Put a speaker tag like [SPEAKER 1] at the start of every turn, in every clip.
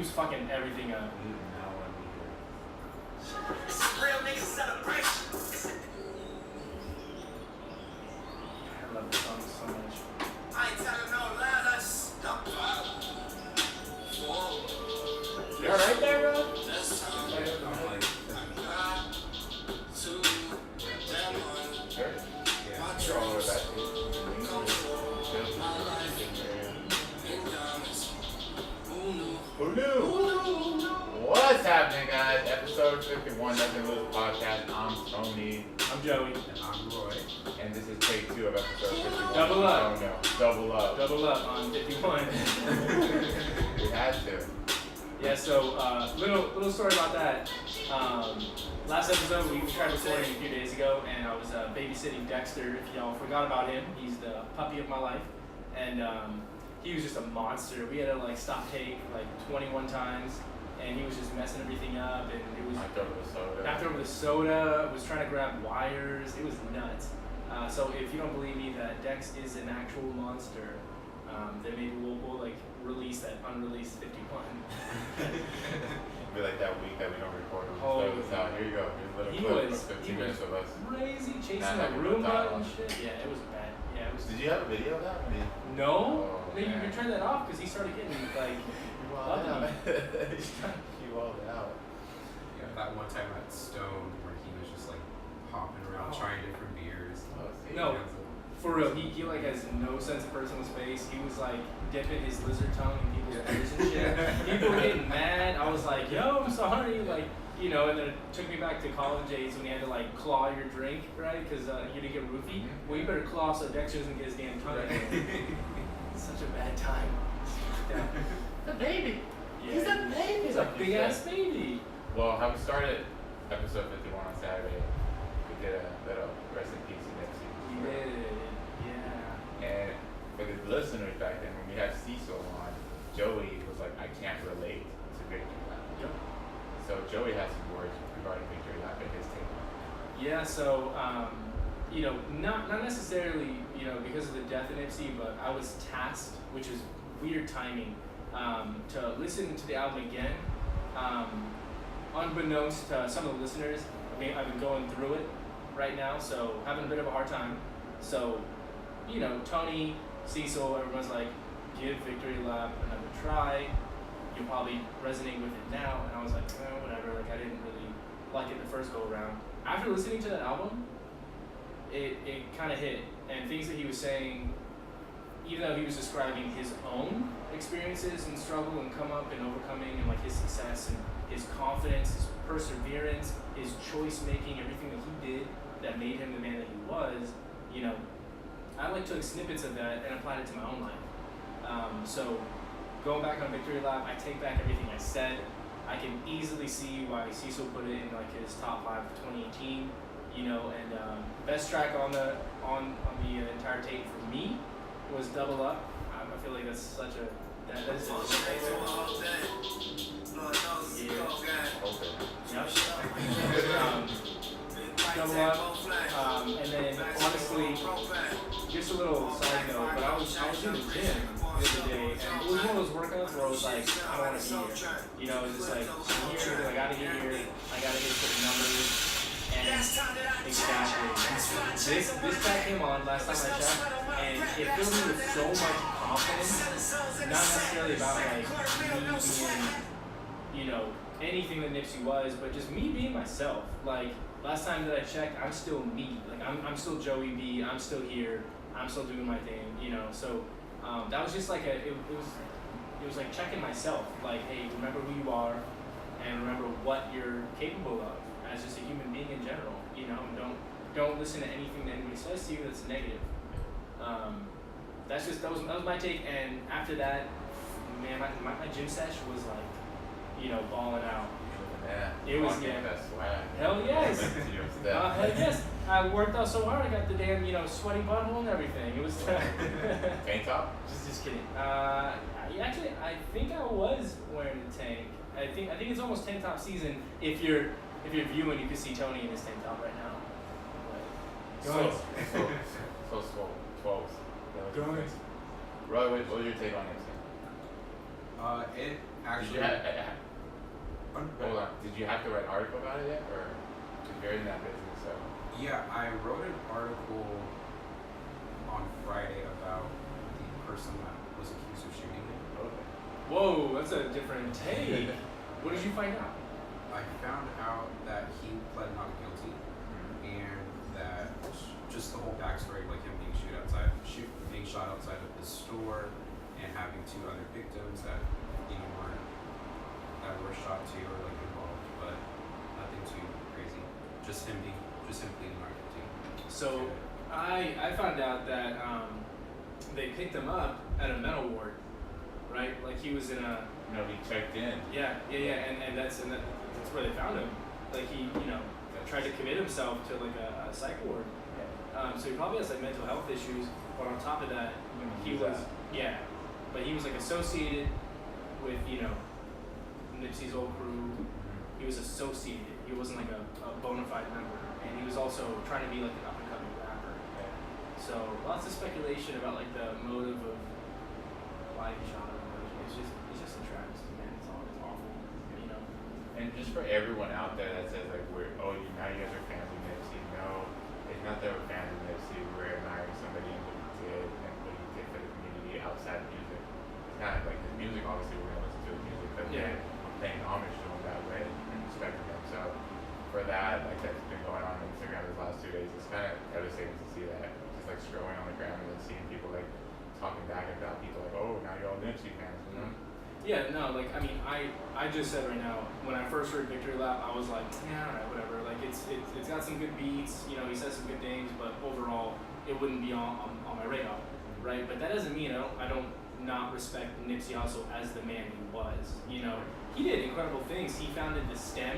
[SPEAKER 1] was fucking everything up.
[SPEAKER 2] Now I'm here.
[SPEAKER 3] It's a real nigga celebration.
[SPEAKER 1] I love this song so much.
[SPEAKER 3] I ain't telling no lies, I just dump out.
[SPEAKER 1] You alright there, bro?
[SPEAKER 3] That's how
[SPEAKER 2] I'm like,
[SPEAKER 3] to that one.
[SPEAKER 2] sure. Yeah,
[SPEAKER 3] My
[SPEAKER 2] you're all
[SPEAKER 3] dreams
[SPEAKER 2] about
[SPEAKER 3] come true. My life in diamonds. Who knew?
[SPEAKER 2] Who knew? What's happening, guys? Episode 51, Nothing Little Podcast. I'm Tony.
[SPEAKER 1] I'm Joey.
[SPEAKER 2] And I'm Roy. And this is take 2 of episode 51.
[SPEAKER 1] Double up.
[SPEAKER 2] Oh no, double up.
[SPEAKER 1] Double up on 51.
[SPEAKER 2] We had to.
[SPEAKER 1] Yeah, so little story about that. Last episode we tried recording a few days ago, and I was babysitting Dexter. If y'all forgot about him, he's the puppy of my life, and he was just a monster. We had to like stop take like 21 times, and he was just messing everything up, and it was
[SPEAKER 2] Knocked over the soda.
[SPEAKER 1] knocked over the soda. Was trying to grab wires. It was nuts. So if you don't believe me that Dex is an actual monster, then maybe we'll like release that unreleased 51.
[SPEAKER 2] Be like that week that we don't record.
[SPEAKER 1] Oh,
[SPEAKER 2] So it's out. Here you go. Here's a little
[SPEAKER 1] He
[SPEAKER 2] clip
[SPEAKER 1] was-
[SPEAKER 2] of 15
[SPEAKER 1] he
[SPEAKER 2] minutes of us.
[SPEAKER 1] Crazy chasing
[SPEAKER 2] Not
[SPEAKER 1] a
[SPEAKER 2] having no
[SPEAKER 1] Roomba and
[SPEAKER 2] dialogue.
[SPEAKER 1] shit. Yeah, it was bad. Yeah, it was.
[SPEAKER 2] Did you have a video of that? I mean,
[SPEAKER 1] No,
[SPEAKER 2] Oh,
[SPEAKER 1] maybe you
[SPEAKER 2] man.
[SPEAKER 1] can turn that off because he started getting like.
[SPEAKER 2] you walled
[SPEAKER 1] Puppy.
[SPEAKER 2] out. You walled out.
[SPEAKER 4] Yeah, that one time at Stone where he was just like hopping around
[SPEAKER 1] Oh.
[SPEAKER 4] trying different beers.
[SPEAKER 2] Oh, see?
[SPEAKER 1] No, for real, he like has no sense of personal space. He was like dipping his lizard tongue in people's beers and shit. People were getting mad. I was like, yo, I'm sorry, like. You know, and then it took me back to college days when you had to like claw your drink, right? Because you didn't get roofie.
[SPEAKER 2] Mhm.
[SPEAKER 1] Well, you better claw so Dexter doesn't get his damn tongue.
[SPEAKER 2] Right.
[SPEAKER 1] It's such a bad time.
[SPEAKER 2] The baby.
[SPEAKER 1] Yeah.
[SPEAKER 2] He's a baby.
[SPEAKER 1] He's a big ass baby.
[SPEAKER 2] Well, how we started episode 51 on Saturday, we did a little rest in peace Nipsey.
[SPEAKER 1] We did, yeah.
[SPEAKER 2] And for the listeners back then, when we had Cecil on, Joey was like, I can't relate to Victory Lap.
[SPEAKER 1] Yep.
[SPEAKER 2] So Joey has some words regarding Victory Lap and his take on it.
[SPEAKER 1] Yeah, so, you know, not necessarily, you know, because of the death of Nipsey, but I was tasked, which is weird timing, to listen to the album again. Unbeknownst to some of the listeners, I've been going through it right now, so having a bit of a hard time. So, you know, Tony, Cecil, everyone's like, give Victory Lap another try. You'll probably resonate with it now. And I was like, oh, whatever. Like, I didn't really like it the first go around. After listening to that album, it kind of hit. And things that he was saying, even though he was describing his own experiences and struggle and come up and overcoming and like his success and his confidence, his perseverance, his choice making, everything that he did that made him the man that he was, you know, I like took snippets of that and applied it to my own life. So going back on Victory Lap, I take back everything I said. I can easily see why Cecil put it in like his top 5 for 2018. You know, and best track on the entire tape for me was Double Up. I feel like that's such a that is
[SPEAKER 3] All day, all day. Lord knows it's all good.
[SPEAKER 1] Yep. Double Up. And then honestly, just a little side note, but I was in the gym the other day, and it was one of those workouts where I was like, I don't want to be here. You know, it's just like, I'm here, I gotta get here, I gotta hit certain numbers. And exactly. This track came on last time I checked, and it filled me with so much confidence. Not necessarily about like me being, you know, anything that Nipsey was, but just me being myself. Like last time that I checked, I'm still me. Like I'm still Joey B. I'm still here. I'm still doing my thing. You know, so that was just like it was like checking myself. Like, hey, remember who you are, and remember what you're capable of as just a human being in general. You know, don't listen to anything that anybody says to you that's negative. That was my take. And after that, man, my gym sesh was like, you know, balling out.
[SPEAKER 2] Yeah.
[SPEAKER 1] It was,
[SPEAKER 2] Fucking
[SPEAKER 1] yeah.
[SPEAKER 2] that swag.
[SPEAKER 1] Hell yes.
[SPEAKER 2] To your step.
[SPEAKER 1] Hell yes. I worked out so hard. I got the damn, you know, sweaty butthole and everything. It was.
[SPEAKER 2] Tank top?
[SPEAKER 1] Just kidding. Actually, I think I was wearing a tank. I think it's almost tank top season. If you're viewing, you can see Tony in his tank top right now.
[SPEAKER 2] So swole. 12s.
[SPEAKER 4] Guys.
[SPEAKER 2] Roy, what was your take on Nipsey?
[SPEAKER 4] It
[SPEAKER 2] Did
[SPEAKER 4] Actually,
[SPEAKER 2] you hold on? Did you have to write an article about it yet, or because you're in that business? So
[SPEAKER 4] yeah, I wrote an article on Friday about the person that was accused of shooting him.
[SPEAKER 2] okay.
[SPEAKER 1] Whoa, that's a different take. What did you find out?
[SPEAKER 4] I found out that he pled not guilty, and that just the whole backstory, like him being being shot outside of his store, and having 2 other victims that were shot too or like involved, but nothing too crazy. Just him pleading not guilty.
[SPEAKER 1] So I found out that they picked him up at a mental ward, right? Like he was in a
[SPEAKER 2] No, he checked in.
[SPEAKER 1] yeah, and that's where they found him. Like he tried to commit himself to like a psych ward. So he probably has like mental health issues. But on top of that, he was but he was like associated with Nipsey's old crew. He was associated. He wasn't like a bona fide member, and he was also trying to be like an up and coming rapper. So lots of speculation about like the motive of why he shot him. It's just a travesty, man. It's awful,
[SPEAKER 2] And just for everyone out there that says like now you guys are fans of Nipsey. No, it's not that we're fans of Nipsey. We're admiring somebody and what he did and what he did for the community outside of music. It's not like his music. Obviously, we're gonna listen to his music, but we're paying homage to him that way and respecting him. So for that, like that's been going on Instagram these last 2 days. It's kind of devastating to see that. Just like scrolling on the ground and then seeing people like talking back about people like, oh, now you're all Nipsey fans, you know?
[SPEAKER 1] Yeah, no, like I mean, I just said right now when I first heard Victory Lap, I was like, yeah, alright, whatever. Like it's got some good beats, he says some good things, but overall, it wouldn't be on my radar, right? But that doesn't mean I don't not respect Nipsey Hussle as the man he was. He did incredible things. He founded the STEM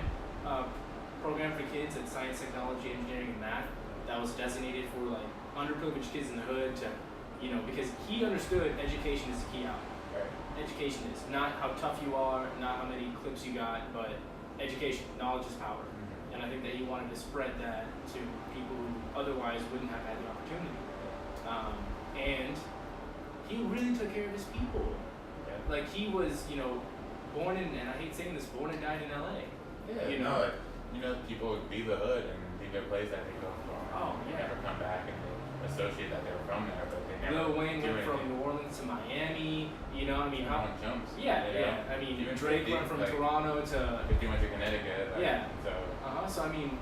[SPEAKER 1] program for kids at Science, Technology, Engineering, and Math that was designated for like underprivileged kids in the hood to, because he understood education is the key out. Education is not how tough you are, not how many clips you got, but education, knowledge is power. And I think that he wanted to spread that to people who otherwise wouldn't have had the opportunity. And he really took care of his people. Like he was, born in, and I hate saying this, born and died in LA.
[SPEAKER 2] Yeah, people leave the hood and leave their place that they go from. Never come back and they associate that they were from there, but they never.
[SPEAKER 1] Lil Wayne went from New Orleans to Miami. How?
[SPEAKER 2] Jumps.
[SPEAKER 1] Yeah. I mean,
[SPEAKER 2] Even
[SPEAKER 1] Drake
[SPEAKER 2] 50,
[SPEAKER 1] went from
[SPEAKER 2] like,
[SPEAKER 1] Toronto to.
[SPEAKER 2] 50 went to Connecticut. So.
[SPEAKER 1] So I mean,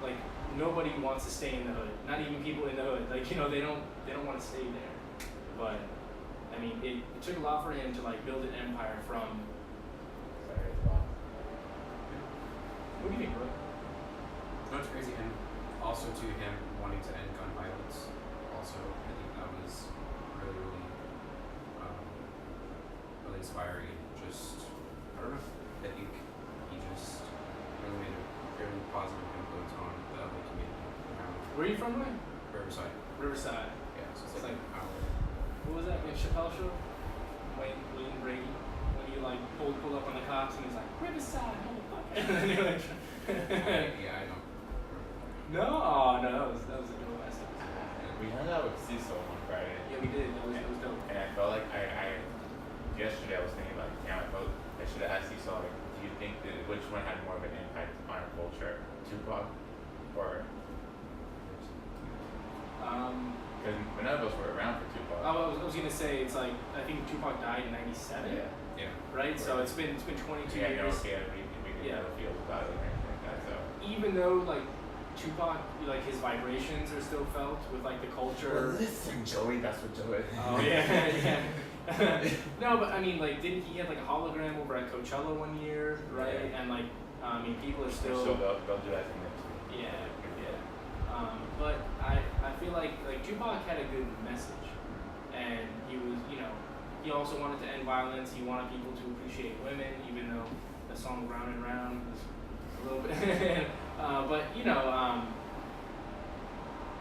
[SPEAKER 1] like nobody wants to stay in the hood. Not even people in the hood. Like they don't want to stay there. But I mean, it took a lot for him to like build an empire from.
[SPEAKER 2] Sorry, it's wild.
[SPEAKER 1] What do you think, bro?
[SPEAKER 4] No, it's crazy, and also to him wanting to end gun violence. Also, I think that was really, really, really inspiring. Just, I don't know. I think he just really made a very positive influence on the LA community around
[SPEAKER 1] Where are you from, man?
[SPEAKER 4] Riverside.
[SPEAKER 1] Riverside.
[SPEAKER 4] Yeah, so
[SPEAKER 1] It's
[SPEAKER 4] it's like
[SPEAKER 1] like-
[SPEAKER 4] an hour.
[SPEAKER 1] What was that? Chappelle show? Wayne Brady. When you like pull up on the cops and he's like Riverside, motherfucker. And you're like,
[SPEAKER 4] Yeah, I don't.
[SPEAKER 1] no, that was a dope ass episode.
[SPEAKER 2] We hung out with Cecil on Friday.
[SPEAKER 1] Yeah, we did. That was dope.
[SPEAKER 2] And I felt like yesterday I was thinking like, damn, I should have asked Cecil, like, do you think that which one had more of an impact on our culture, Tupac or? Because none of us were around for Tupac.
[SPEAKER 1] I was gonna say it's like I think Tupac died in '97.
[SPEAKER 4] Yeah.
[SPEAKER 1] Right. So it's been 22
[SPEAKER 2] Yeah,
[SPEAKER 1] years.
[SPEAKER 2] we didn't know feel about it or anything like that. So.
[SPEAKER 1] Even though like Tupac, like his vibrations are still felt with like the culture.
[SPEAKER 2] Listen, Joey, that's what Joey.
[SPEAKER 1] Oh yeah. No, but I mean, like, didn't he have like a hologram over at Coachella one year, right?
[SPEAKER 2] Yeah.
[SPEAKER 1] And like, I mean, people are
[SPEAKER 2] So
[SPEAKER 1] still.
[SPEAKER 2] they'll do that to Nipsey.
[SPEAKER 1] Yeah. But I feel like Tupac had a good message, and he was, he also wanted to end violence. He wanted people to appreciate women, even though the song "Round and Round" was a little bit. But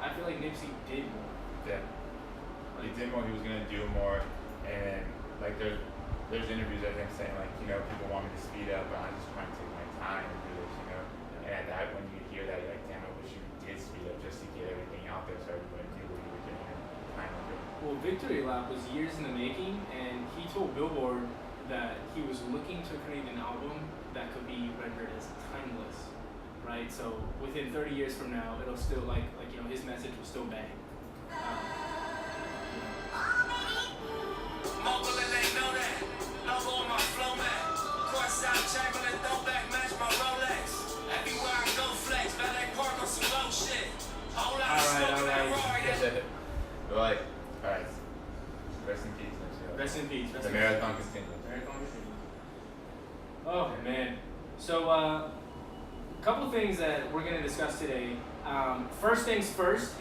[SPEAKER 1] I feel like Nipsey did more.
[SPEAKER 2] Yeah. He did more. He was gonna do more, and like there's interviews of him saying like, people want me to speed up, but I'm just trying to take my time and do this, And at that, when you hear that, you're like, damn, I wish you did speed up just to get everything out there so everybody knew what you were doing and time to do it.
[SPEAKER 1] Well, Victory Lap was years in the making, and he told Billboard that he was looking to create an album that could be rendered as timeless, right? So within 30 years from now, it'll still his message will still bang.
[SPEAKER 3] Mobile and they know that. Logo on my flow mat. Courtside Chamberlain throwback match my Rolex. Everywhere I go flex. Valet park on some low shit. Whole lot of smoke in that Rory.
[SPEAKER 2] We're like, alright. Rest in peace, Nipsey.
[SPEAKER 1] Rest in peace.
[SPEAKER 2] The marathon continues.
[SPEAKER 1] Oh man. So a couple things that we're gonna discuss today. First things first.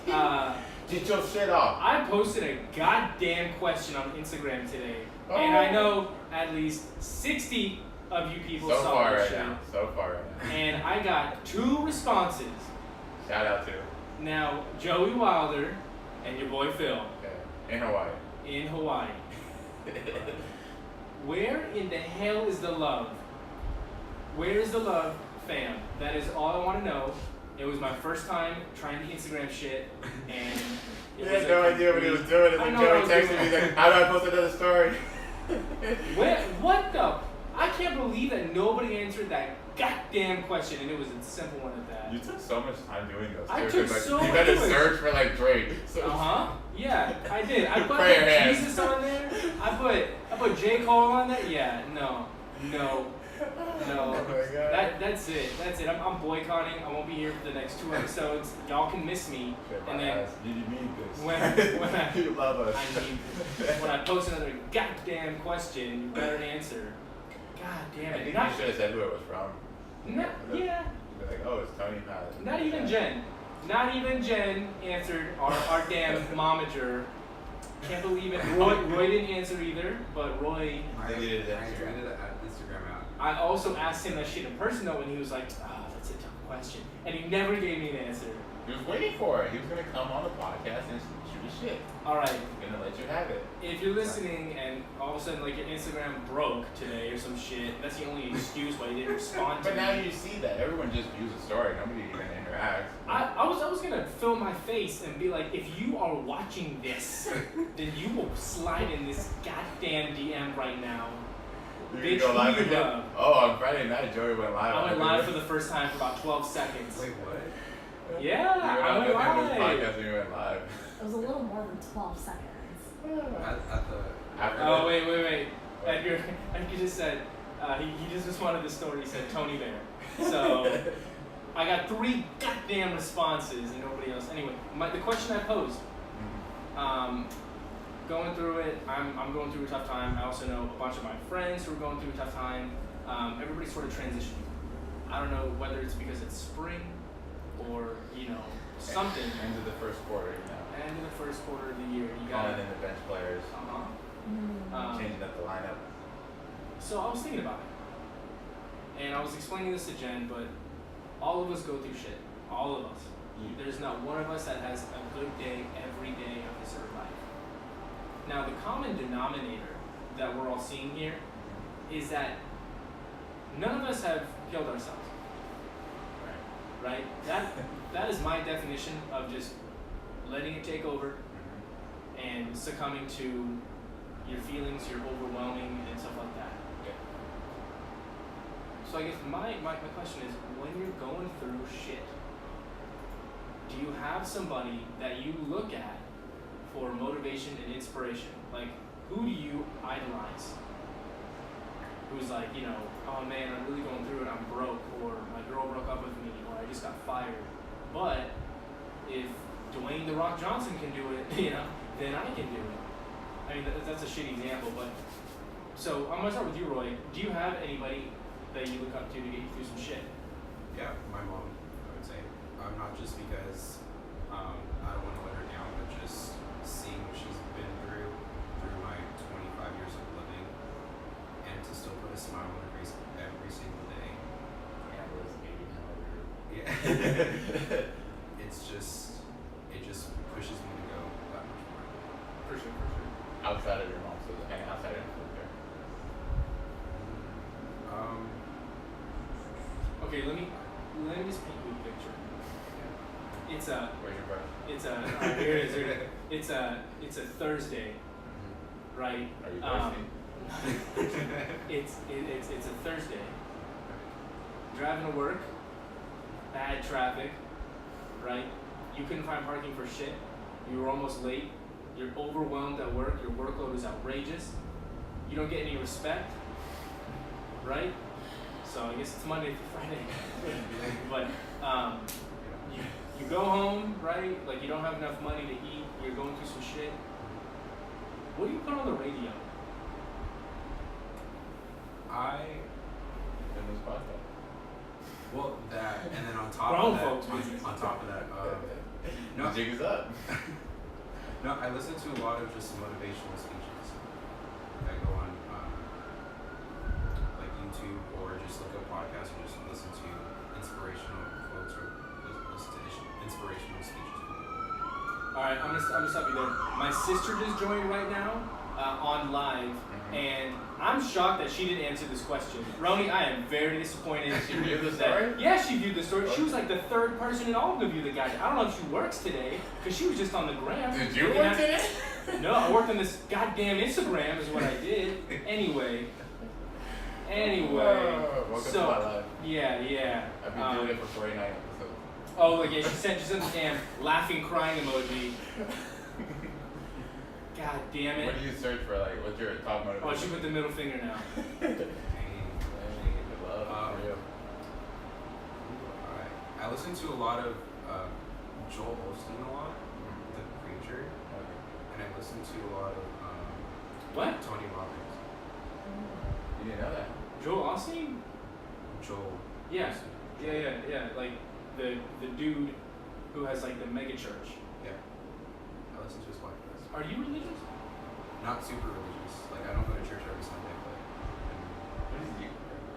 [SPEAKER 2] Get your shit off.
[SPEAKER 1] I posted a goddamn question on Instagram today, and I know at least 60 of you people
[SPEAKER 2] So
[SPEAKER 1] saw
[SPEAKER 2] far
[SPEAKER 1] this
[SPEAKER 2] right
[SPEAKER 1] shit.
[SPEAKER 2] now. So far right now.
[SPEAKER 1] And I got 2 responses.
[SPEAKER 2] Shout out to.
[SPEAKER 1] Now, Joey Wilder and your boy Phil
[SPEAKER 2] Okay. In Hawaii.
[SPEAKER 1] in Hawaii. Where in the hell is the love? Where is the love, fam? That is all I want to know. It was my first time trying the Instagram shit, and
[SPEAKER 2] He
[SPEAKER 1] it
[SPEAKER 2] had
[SPEAKER 1] was
[SPEAKER 2] no
[SPEAKER 1] a
[SPEAKER 2] idea what he was
[SPEAKER 1] complete-
[SPEAKER 2] doing, and
[SPEAKER 1] I
[SPEAKER 2] then
[SPEAKER 1] know what I
[SPEAKER 2] Joey
[SPEAKER 1] was
[SPEAKER 2] texted
[SPEAKER 1] doing.
[SPEAKER 2] me, he's like, how do I post another story?
[SPEAKER 1] What the? I can't believe that nobody answered that goddamn question, and it was a simple one at that.
[SPEAKER 2] You took so much time doing those.
[SPEAKER 1] I
[SPEAKER 2] too,
[SPEAKER 1] took
[SPEAKER 2] 'cause,
[SPEAKER 1] so
[SPEAKER 2] you had to
[SPEAKER 1] much.
[SPEAKER 2] search for like Drake. So,
[SPEAKER 1] Yeah, I did. I put
[SPEAKER 2] Prayer hands.
[SPEAKER 1] Jesus on there. I put J. Cole on there. Yeah, no.
[SPEAKER 2] Oh my God.
[SPEAKER 1] That's it. I'm boycotting. I won't be here for the next 2 episodes. Y'all can miss me.
[SPEAKER 2] Shit, my
[SPEAKER 1] And then
[SPEAKER 2] ass. You need this.
[SPEAKER 1] when I
[SPEAKER 2] You love us.
[SPEAKER 1] I need when I post another goddamn question, you better answer. God damn
[SPEAKER 2] I
[SPEAKER 1] it.
[SPEAKER 2] think
[SPEAKER 1] Not,
[SPEAKER 2] you should have said who it was from.
[SPEAKER 1] yeah.
[SPEAKER 2] You'd be like, oh, it's Tony Paz.
[SPEAKER 1] Not even Jen. Not even Jen answered our damn momager. Can't believe it. Roy didn't answer either, but Roy.
[SPEAKER 2] I deleted it.
[SPEAKER 4] I tweeted an Instagram out.
[SPEAKER 1] I also asked him that shit in person though, when he was like, that's a tough question. And he never gave me an answer.
[SPEAKER 2] He was waiting for it. He was going to come on the podcast and shoot his shit.
[SPEAKER 1] Alright,
[SPEAKER 2] He's going to let you have it.
[SPEAKER 1] if you're listening and all of a sudden like your Instagram broke today or some shit, that's the only excuse why you didn't respond to
[SPEAKER 2] But
[SPEAKER 1] me.
[SPEAKER 2] now you see that. Everyone just views a story. Nobody even interacts.
[SPEAKER 1] I was gonna film my face and be like, if you are watching this, then you will slide in this goddamn DM right now.
[SPEAKER 2] You
[SPEAKER 1] Bitch,
[SPEAKER 2] can go live
[SPEAKER 1] who you
[SPEAKER 2] again?
[SPEAKER 1] love?
[SPEAKER 2] Oh, on Friday night, Joey went live.
[SPEAKER 1] I went live for the first time for about 12 seconds.
[SPEAKER 4] Wait, what?
[SPEAKER 1] Yeah, I went live.
[SPEAKER 2] Podcast and you went live.
[SPEAKER 5] It was a little more than 12 seconds.
[SPEAKER 4] At the
[SPEAKER 2] After
[SPEAKER 1] Oh, wait. Edgar just said, he just responded to the story, he said, Tony there. So, I got 3 goddamn responses and nobody else. Anyway, the question I posed, going through it, I'm going through a tough time. I also know a bunch of my friends who are going through a tough time. Everybody's sort of transitioning. I don't know whether it's because it's spring or, something.
[SPEAKER 2] End of the first quarter,
[SPEAKER 1] End of the first quarter of the year, you
[SPEAKER 2] Calling
[SPEAKER 1] got
[SPEAKER 2] in the bench players, changing up the lineup.
[SPEAKER 1] So I was thinking about it, and I was explaining this to Jen, but all of us go through shit. All of us. There's not one of us that has a good day every day of his or her life. Now, the common denominator that we're all seeing here is that none of us have killed ourselves. Right? That is my definition of just letting it take over and succumbing to your feelings, your overwhelming, and stuff like that.
[SPEAKER 2] Yeah.
[SPEAKER 1] So I guess my question is, when you're going through shit, do you have somebody that you look at for motivation and inspiration? Like, who do you idolize? Who's like, oh man, I'm really going through it, I'm broke, or my girl broke up with me, or I just got fired. But if Dwayne "The Rock" Johnson can do it, then I can do it. I mean, that's a shitty example, but so I'm gonna start with you, Roy. Do you have anybody that you look up to get you through some shit?
[SPEAKER 4] Yeah, my mom, I would say. Not just because I don't want to let her down, but just seeing what she's been through my 25 years of living, and to still put a smile on her face every single day. Yeah. It just pushes me to go that much more.
[SPEAKER 1] For sure.
[SPEAKER 2] Outside of your mom, so and outside of your there.
[SPEAKER 1] Okay, let me just paint you a picture. It's a
[SPEAKER 2] Where's your brother?
[SPEAKER 1] here it is. It's a Thursday, right?
[SPEAKER 2] Are you thirsty?
[SPEAKER 1] it's a Thursday. Driving to work, bad traffic, right? You couldn't find parking for shit. You were almost late. You're overwhelmed at work. Your workload is outrageous. You don't get any respect, right? So I guess it's Monday through Friday. But you go home, right? Like you don't have enough money to eat. You're going through some shit. What do you put on the radio?
[SPEAKER 2] In this podcast.
[SPEAKER 4] Well, that, and then on top
[SPEAKER 1] Grown
[SPEAKER 4] of that,
[SPEAKER 1] folks,
[SPEAKER 4] on top of that, no,
[SPEAKER 2] The jig is up.
[SPEAKER 4] no, I listen to a lot of just motivational speeches. I go on like YouTube or just look up podcasts or just listen to inspirational quotes or listen to inspirational speeches.
[SPEAKER 1] All right, I'm gonna stop you there. My sister just joined right now on live, and I'm shocked that she didn't answer this question. Roni, I am very disappointed.
[SPEAKER 2] She viewed the
[SPEAKER 1] that-
[SPEAKER 2] story?
[SPEAKER 1] Yeah, she viewed the story. She was like the third person in all of the View the Guide. I don't know if she works today, because she was just on the gram.
[SPEAKER 2] Did you
[SPEAKER 1] And
[SPEAKER 2] work today?
[SPEAKER 1] No, I worked on this goddamn Instagram is what I did. Anyway.
[SPEAKER 2] Welcome
[SPEAKER 1] so,
[SPEAKER 2] to my life.
[SPEAKER 1] yeah.
[SPEAKER 2] I've been doing it for 49 episodes.
[SPEAKER 1] Oh, like yeah, she sent the damn laughing crying emoji. God damn it.
[SPEAKER 2] What do you search for? Like, what's your top motivation?
[SPEAKER 1] Oh, she put the middle finger now.
[SPEAKER 4] I listen to a lot of Joel Osteen a lot, the preacher, and I listen to a lot of
[SPEAKER 1] What?
[SPEAKER 4] Tony Robbins.
[SPEAKER 2] You didn't know that?
[SPEAKER 1] Joel Osteen?
[SPEAKER 4] Joel.
[SPEAKER 1] Yeah.
[SPEAKER 4] Osteen.
[SPEAKER 1] Yeah. Like the dude who has like the mega church.
[SPEAKER 4] Yeah. I listen to his podcast.
[SPEAKER 1] Are you religious?
[SPEAKER 4] Not super religious. Like I don't go to church every Sunday, but
[SPEAKER 2] What is you?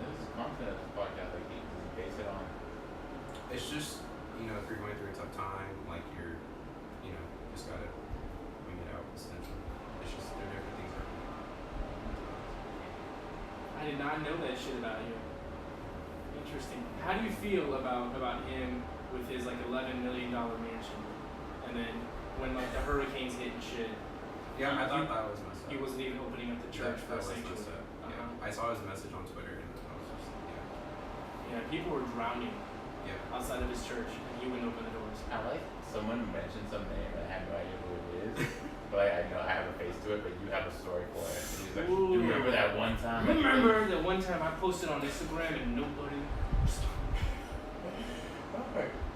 [SPEAKER 2] This is content of this podcast. Like, does he base it on?
[SPEAKER 4] it's just, you know, if you're going through a tough time, like you're, you know, just gotta wing it out essentially. It's just there are different things that
[SPEAKER 1] I did not know that shit about you. Interesting. How do you feel about him with his like $11 million mansion, and then when like the hurricanes hit and shit,
[SPEAKER 4] Yeah, I thought that was messed up.
[SPEAKER 1] he wasn't even opening up the church
[SPEAKER 4] that
[SPEAKER 1] for a
[SPEAKER 4] was messed
[SPEAKER 1] sanctuary.
[SPEAKER 4] up. Yeah. I saw his message on Twitter and I was just
[SPEAKER 1] Yeah, people were drowning
[SPEAKER 4] yeah.
[SPEAKER 1] outside of his church, and he wouldn't open the doors.
[SPEAKER 2] I like someone mentioned some name and I have no idea who it is. But like, I know I have a face to it, but you have a story for it. And he's like,
[SPEAKER 1] Ooh.
[SPEAKER 2] you remember that one time?
[SPEAKER 1] Remember that one time I posted on Instagram and nobody.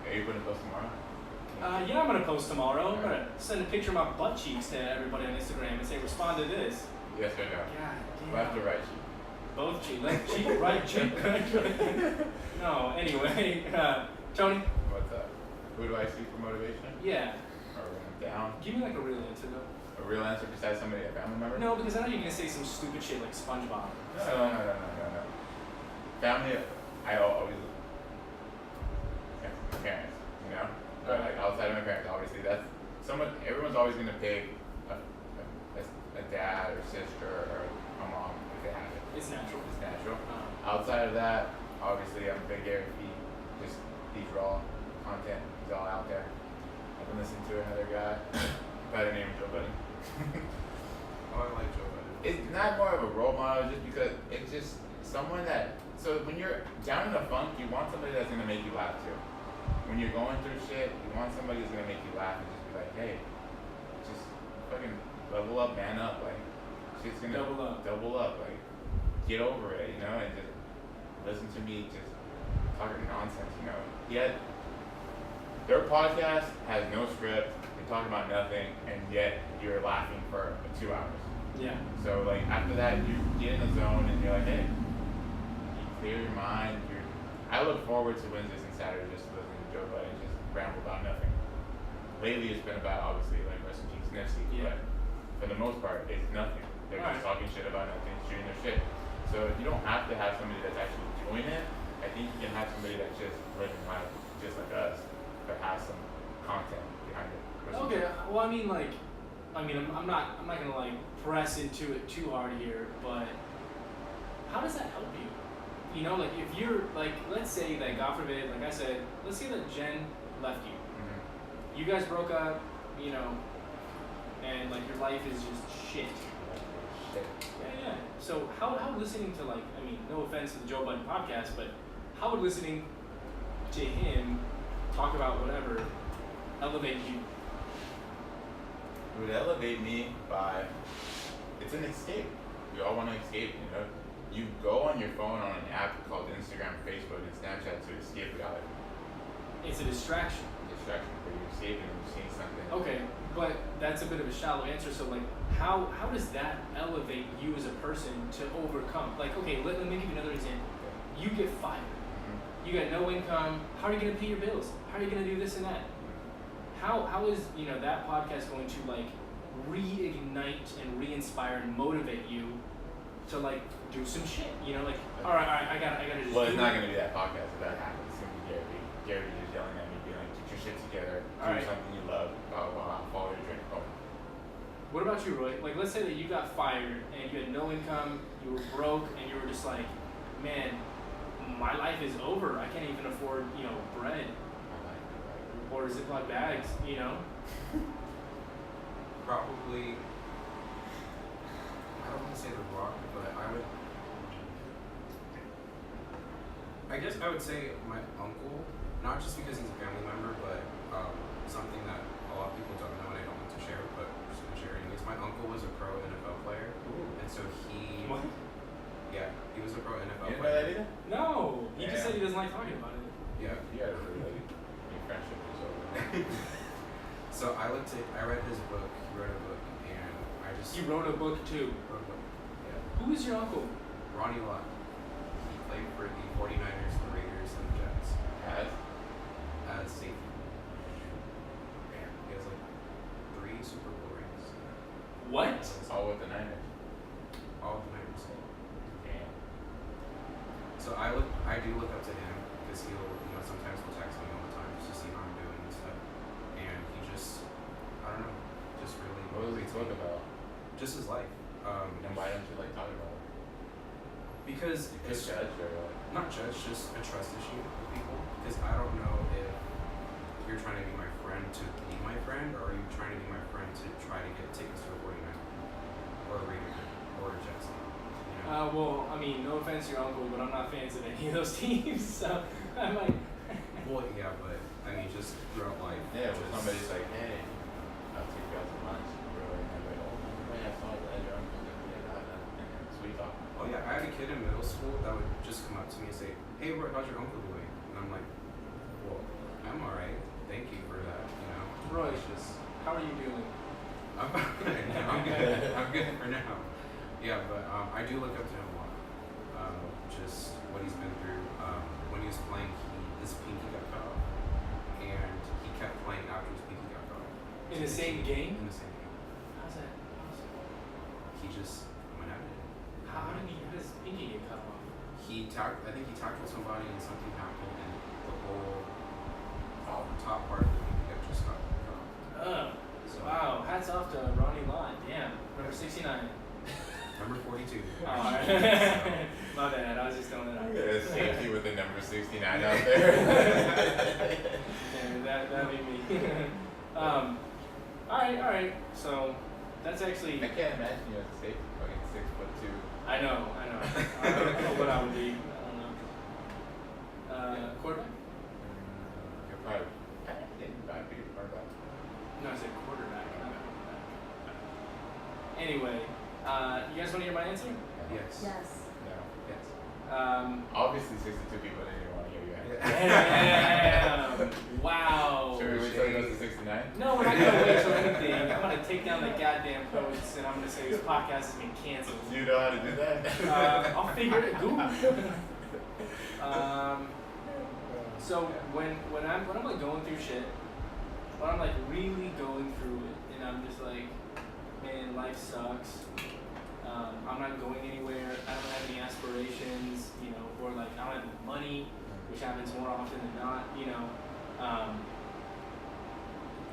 [SPEAKER 2] Are you gonna post tomorrow?
[SPEAKER 1] Yeah, I'm gonna post tomorrow. I'm gonna send a picture of my butt cheeks to everybody on Instagram and say, respond to this.
[SPEAKER 2] Yes or no?
[SPEAKER 1] God damn.
[SPEAKER 2] Left or right cheek?
[SPEAKER 1] Both cheek, left cheek, right cheek. No, anyway, Tony.
[SPEAKER 2] What's up? Who do I see for motivation?
[SPEAKER 1] Yeah,
[SPEAKER 2] Or when I'm down?
[SPEAKER 1] give me like a real answer though.
[SPEAKER 2] A real answer besides somebody, a family member?
[SPEAKER 1] No, because I know you're gonna say some stupid shit like SpongeBob.
[SPEAKER 2] No. Family, I always. Yeah, my parents, you know? But like outside of my parents, obviously that's someone, everyone's always gonna pick a dad or sister or a mom if they have it.
[SPEAKER 1] It's natural.
[SPEAKER 2] It's natural. Outside of that, obviously I'm a big Gary Vee, just these raw content, he's all out there. I've been listening to another guy by the name of Joe Budden.
[SPEAKER 4] Oh, I like Joe Budden.
[SPEAKER 2] It's not more of a role model just because it's just someone that, so when you're down in the funk, you want somebody that's gonna make you laugh too. When you're going through shit, you want somebody who's gonna make you laugh and just be like, hey, just fucking level up, man up, like shit's gonna double up, like get over it, you know, and just listen to me just talking nonsense, you know. Yet their podcast has no script, they talk about nothing, and yet you're laughing for 2 hours.
[SPEAKER 1] Yeah.
[SPEAKER 2] So like after that, you get in the zone and you're like, hey, you clear your mind. I look forward to Wednesdays and Saturdays just listening to Joe Budden just ramble about nothing. Lately, it's been about obviously like rest in peace Nipsey,
[SPEAKER 1] Yeah.
[SPEAKER 2] but for the most part, it's nothing. They're just talking shit about nothing, shooting their shit. So you don't have to have somebody that's actually doing it. I think you can have somebody that's just living life just like us, but has some content behind it.
[SPEAKER 1] Okay. Well, I mean, I'm not gonna like press into it too hard here, but how does that help you? You know, like if you're like, let's say that God forbid, like I said, let's say that Jen left you.
[SPEAKER 2] Mm-hmm.
[SPEAKER 1] You guys broke up, you know, and like your life is just shit.
[SPEAKER 2] Shit.
[SPEAKER 1] Yeah. So how listening to, like, I mean, no offense to the Joe Budden podcast, but how would listening to him talk about whatever elevate you?
[SPEAKER 2] It would elevate me by, it's an escape. We all want to escape, you know. You go on your phone on an app called Instagram, Facebook, and Snapchat to escape reality.
[SPEAKER 1] It's a distraction.
[SPEAKER 2] Distraction for you escaping and you're seeing something.
[SPEAKER 1] Okay, but that's a bit of a shallow answer. So, like, how does that elevate you as a person to overcome? Like, okay, let me give you another example. You get fired.
[SPEAKER 2] Mm-hmm.
[SPEAKER 1] You got no income. How are you gonna pay your bills? How are you gonna do this and that? How is, you know, that podcast going to, like, reignite and re-inspire and motivate you to, like, do some shit? You know, like, all right, I gotta just.
[SPEAKER 2] Well, it's
[SPEAKER 1] do
[SPEAKER 2] not
[SPEAKER 1] it.
[SPEAKER 2] going to be that podcast if that happens. It's going to be Gary. Gary just yelling at me, being like, get your shit together, do
[SPEAKER 1] All right.
[SPEAKER 2] something you love, blah, blah, blah, follow your dream. Oh.
[SPEAKER 1] What about you, Roy? Like, let's say that you got fired and you had no income, you were broke, and you were just like, man, my life is over. I can't even afford, you know, bread or Ziploc bags, you know?
[SPEAKER 4] Probably, I don't want to say The Rock, but I guess I would say my uncle, not just because he's a family member, but something that a lot of people don't know and I don't want to share, but I'm just going to share anyways. My uncle was a pro NFL player, and so he,
[SPEAKER 1] What?
[SPEAKER 4] yeah, he was a pro NFL
[SPEAKER 2] You didn't know
[SPEAKER 4] player.
[SPEAKER 2] that either?
[SPEAKER 1] No, he just
[SPEAKER 2] Yeah.
[SPEAKER 1] said he doesn't like talking about it.
[SPEAKER 4] Yeah.
[SPEAKER 2] You had a really, your friendship is over.
[SPEAKER 4] So I read his book, he wrote a book, and I just
[SPEAKER 1] You wrote a book too.
[SPEAKER 4] wrote a book. Yeah.
[SPEAKER 1] Who is your uncle?
[SPEAKER 4] Ronnie Lott. He played for the 49ers, the Raiders, and the Jets
[SPEAKER 2] As?
[SPEAKER 4] as safety. Man, he has like 3 Super Bowl rings.
[SPEAKER 1] What?
[SPEAKER 2] All with the Niners.
[SPEAKER 4] All of the Niners.
[SPEAKER 2] Damn.
[SPEAKER 4] So I do look up to him because he'll, you know, sometimes he'll text me all the time just to see how I'm doing and stuff. And he just, I don't know, just really
[SPEAKER 2] What was he
[SPEAKER 4] motivates
[SPEAKER 2] talking
[SPEAKER 4] me.
[SPEAKER 2] about?
[SPEAKER 4] Just his life.
[SPEAKER 2] And why don't you like talking about it?
[SPEAKER 4] Because
[SPEAKER 2] It's
[SPEAKER 4] it's
[SPEAKER 2] judge or like,
[SPEAKER 4] not judge, just a trust issue with people. Because I don't know if you're trying to be my friend to be my friend, or are you trying to be my friend to try to get tickets to a 49er or a Raider or a Jets game. You know?
[SPEAKER 1] Well, I mean, no offense to your uncle, but I'm not fans of any of those teams, so I might.
[SPEAKER 4] Well, yeah, but I mean, just throughout life.
[SPEAKER 2] yeah,
[SPEAKER 4] just,
[SPEAKER 2] when somebody's like, hey, I'll take you out to lunch, bro, and I'm like, oh, man, I saw that your uncle did that, and then sweet talk.
[SPEAKER 4] oh yeah, I had a kid in middle school that would just come up to me and say, "Hey, Roy, how's your uncle doing?" And I'm like, "Well, I'm alright. Thank you for that." You know.
[SPEAKER 1] Roy,
[SPEAKER 4] It's just
[SPEAKER 1] how are you doing?
[SPEAKER 4] I'm fine. I'm good. I'm good for now. Yeah, but I do look up to him a lot. Just what he's been through. When he was playing, his pinky got cut off, and he kept playing after his pinky got cut off.
[SPEAKER 1] In the same game?
[SPEAKER 4] In the same game.
[SPEAKER 1] How's that possible?
[SPEAKER 4] He just went at it.
[SPEAKER 1] How did his pinky get cut off?
[SPEAKER 4] I think he tackled somebody and something happened, and the whole top part of the pinky got just got cut off. So,
[SPEAKER 1] Wow, hats off to Ronnie Lott. Damn, number 69.
[SPEAKER 4] Number 42.
[SPEAKER 1] Oh, alright. My bad, I was just throwing that out.
[SPEAKER 2] Look at a safety with the number 69 out there.
[SPEAKER 1] Yeah, that'd be me. Alright. So, that's actually.
[SPEAKER 2] I can't imagine you as a safety, fucking 6'2".
[SPEAKER 1] I know. I don't know what I would be. I don't know. Quarterback?
[SPEAKER 2] You're probably, I'd be a quarterback.
[SPEAKER 1] No, I said quarterback. Not quarterback. Anyway, you guys want to hear my answer?
[SPEAKER 4] Yes.
[SPEAKER 5] Yes.
[SPEAKER 2] No.
[SPEAKER 4] Yes.
[SPEAKER 2] Obviously 62 people didn't even want to hear you answer.
[SPEAKER 1] Damn! Wow.
[SPEAKER 2] Should we wait till it goes to 69?
[SPEAKER 1] No, we're not gonna wait till anything. I'm gonna take down the goddamn posts and I'm gonna say this podcast has been canceled.
[SPEAKER 2] You know how to do that?
[SPEAKER 1] I'll figure it. Google. So when I'm like going through shit, when I'm like really going through it, and I'm just like, man, life sucks. I'm not going anywhere. I don't have any aspirations, you know, or like I don't have any money, which happens more often than not, you know.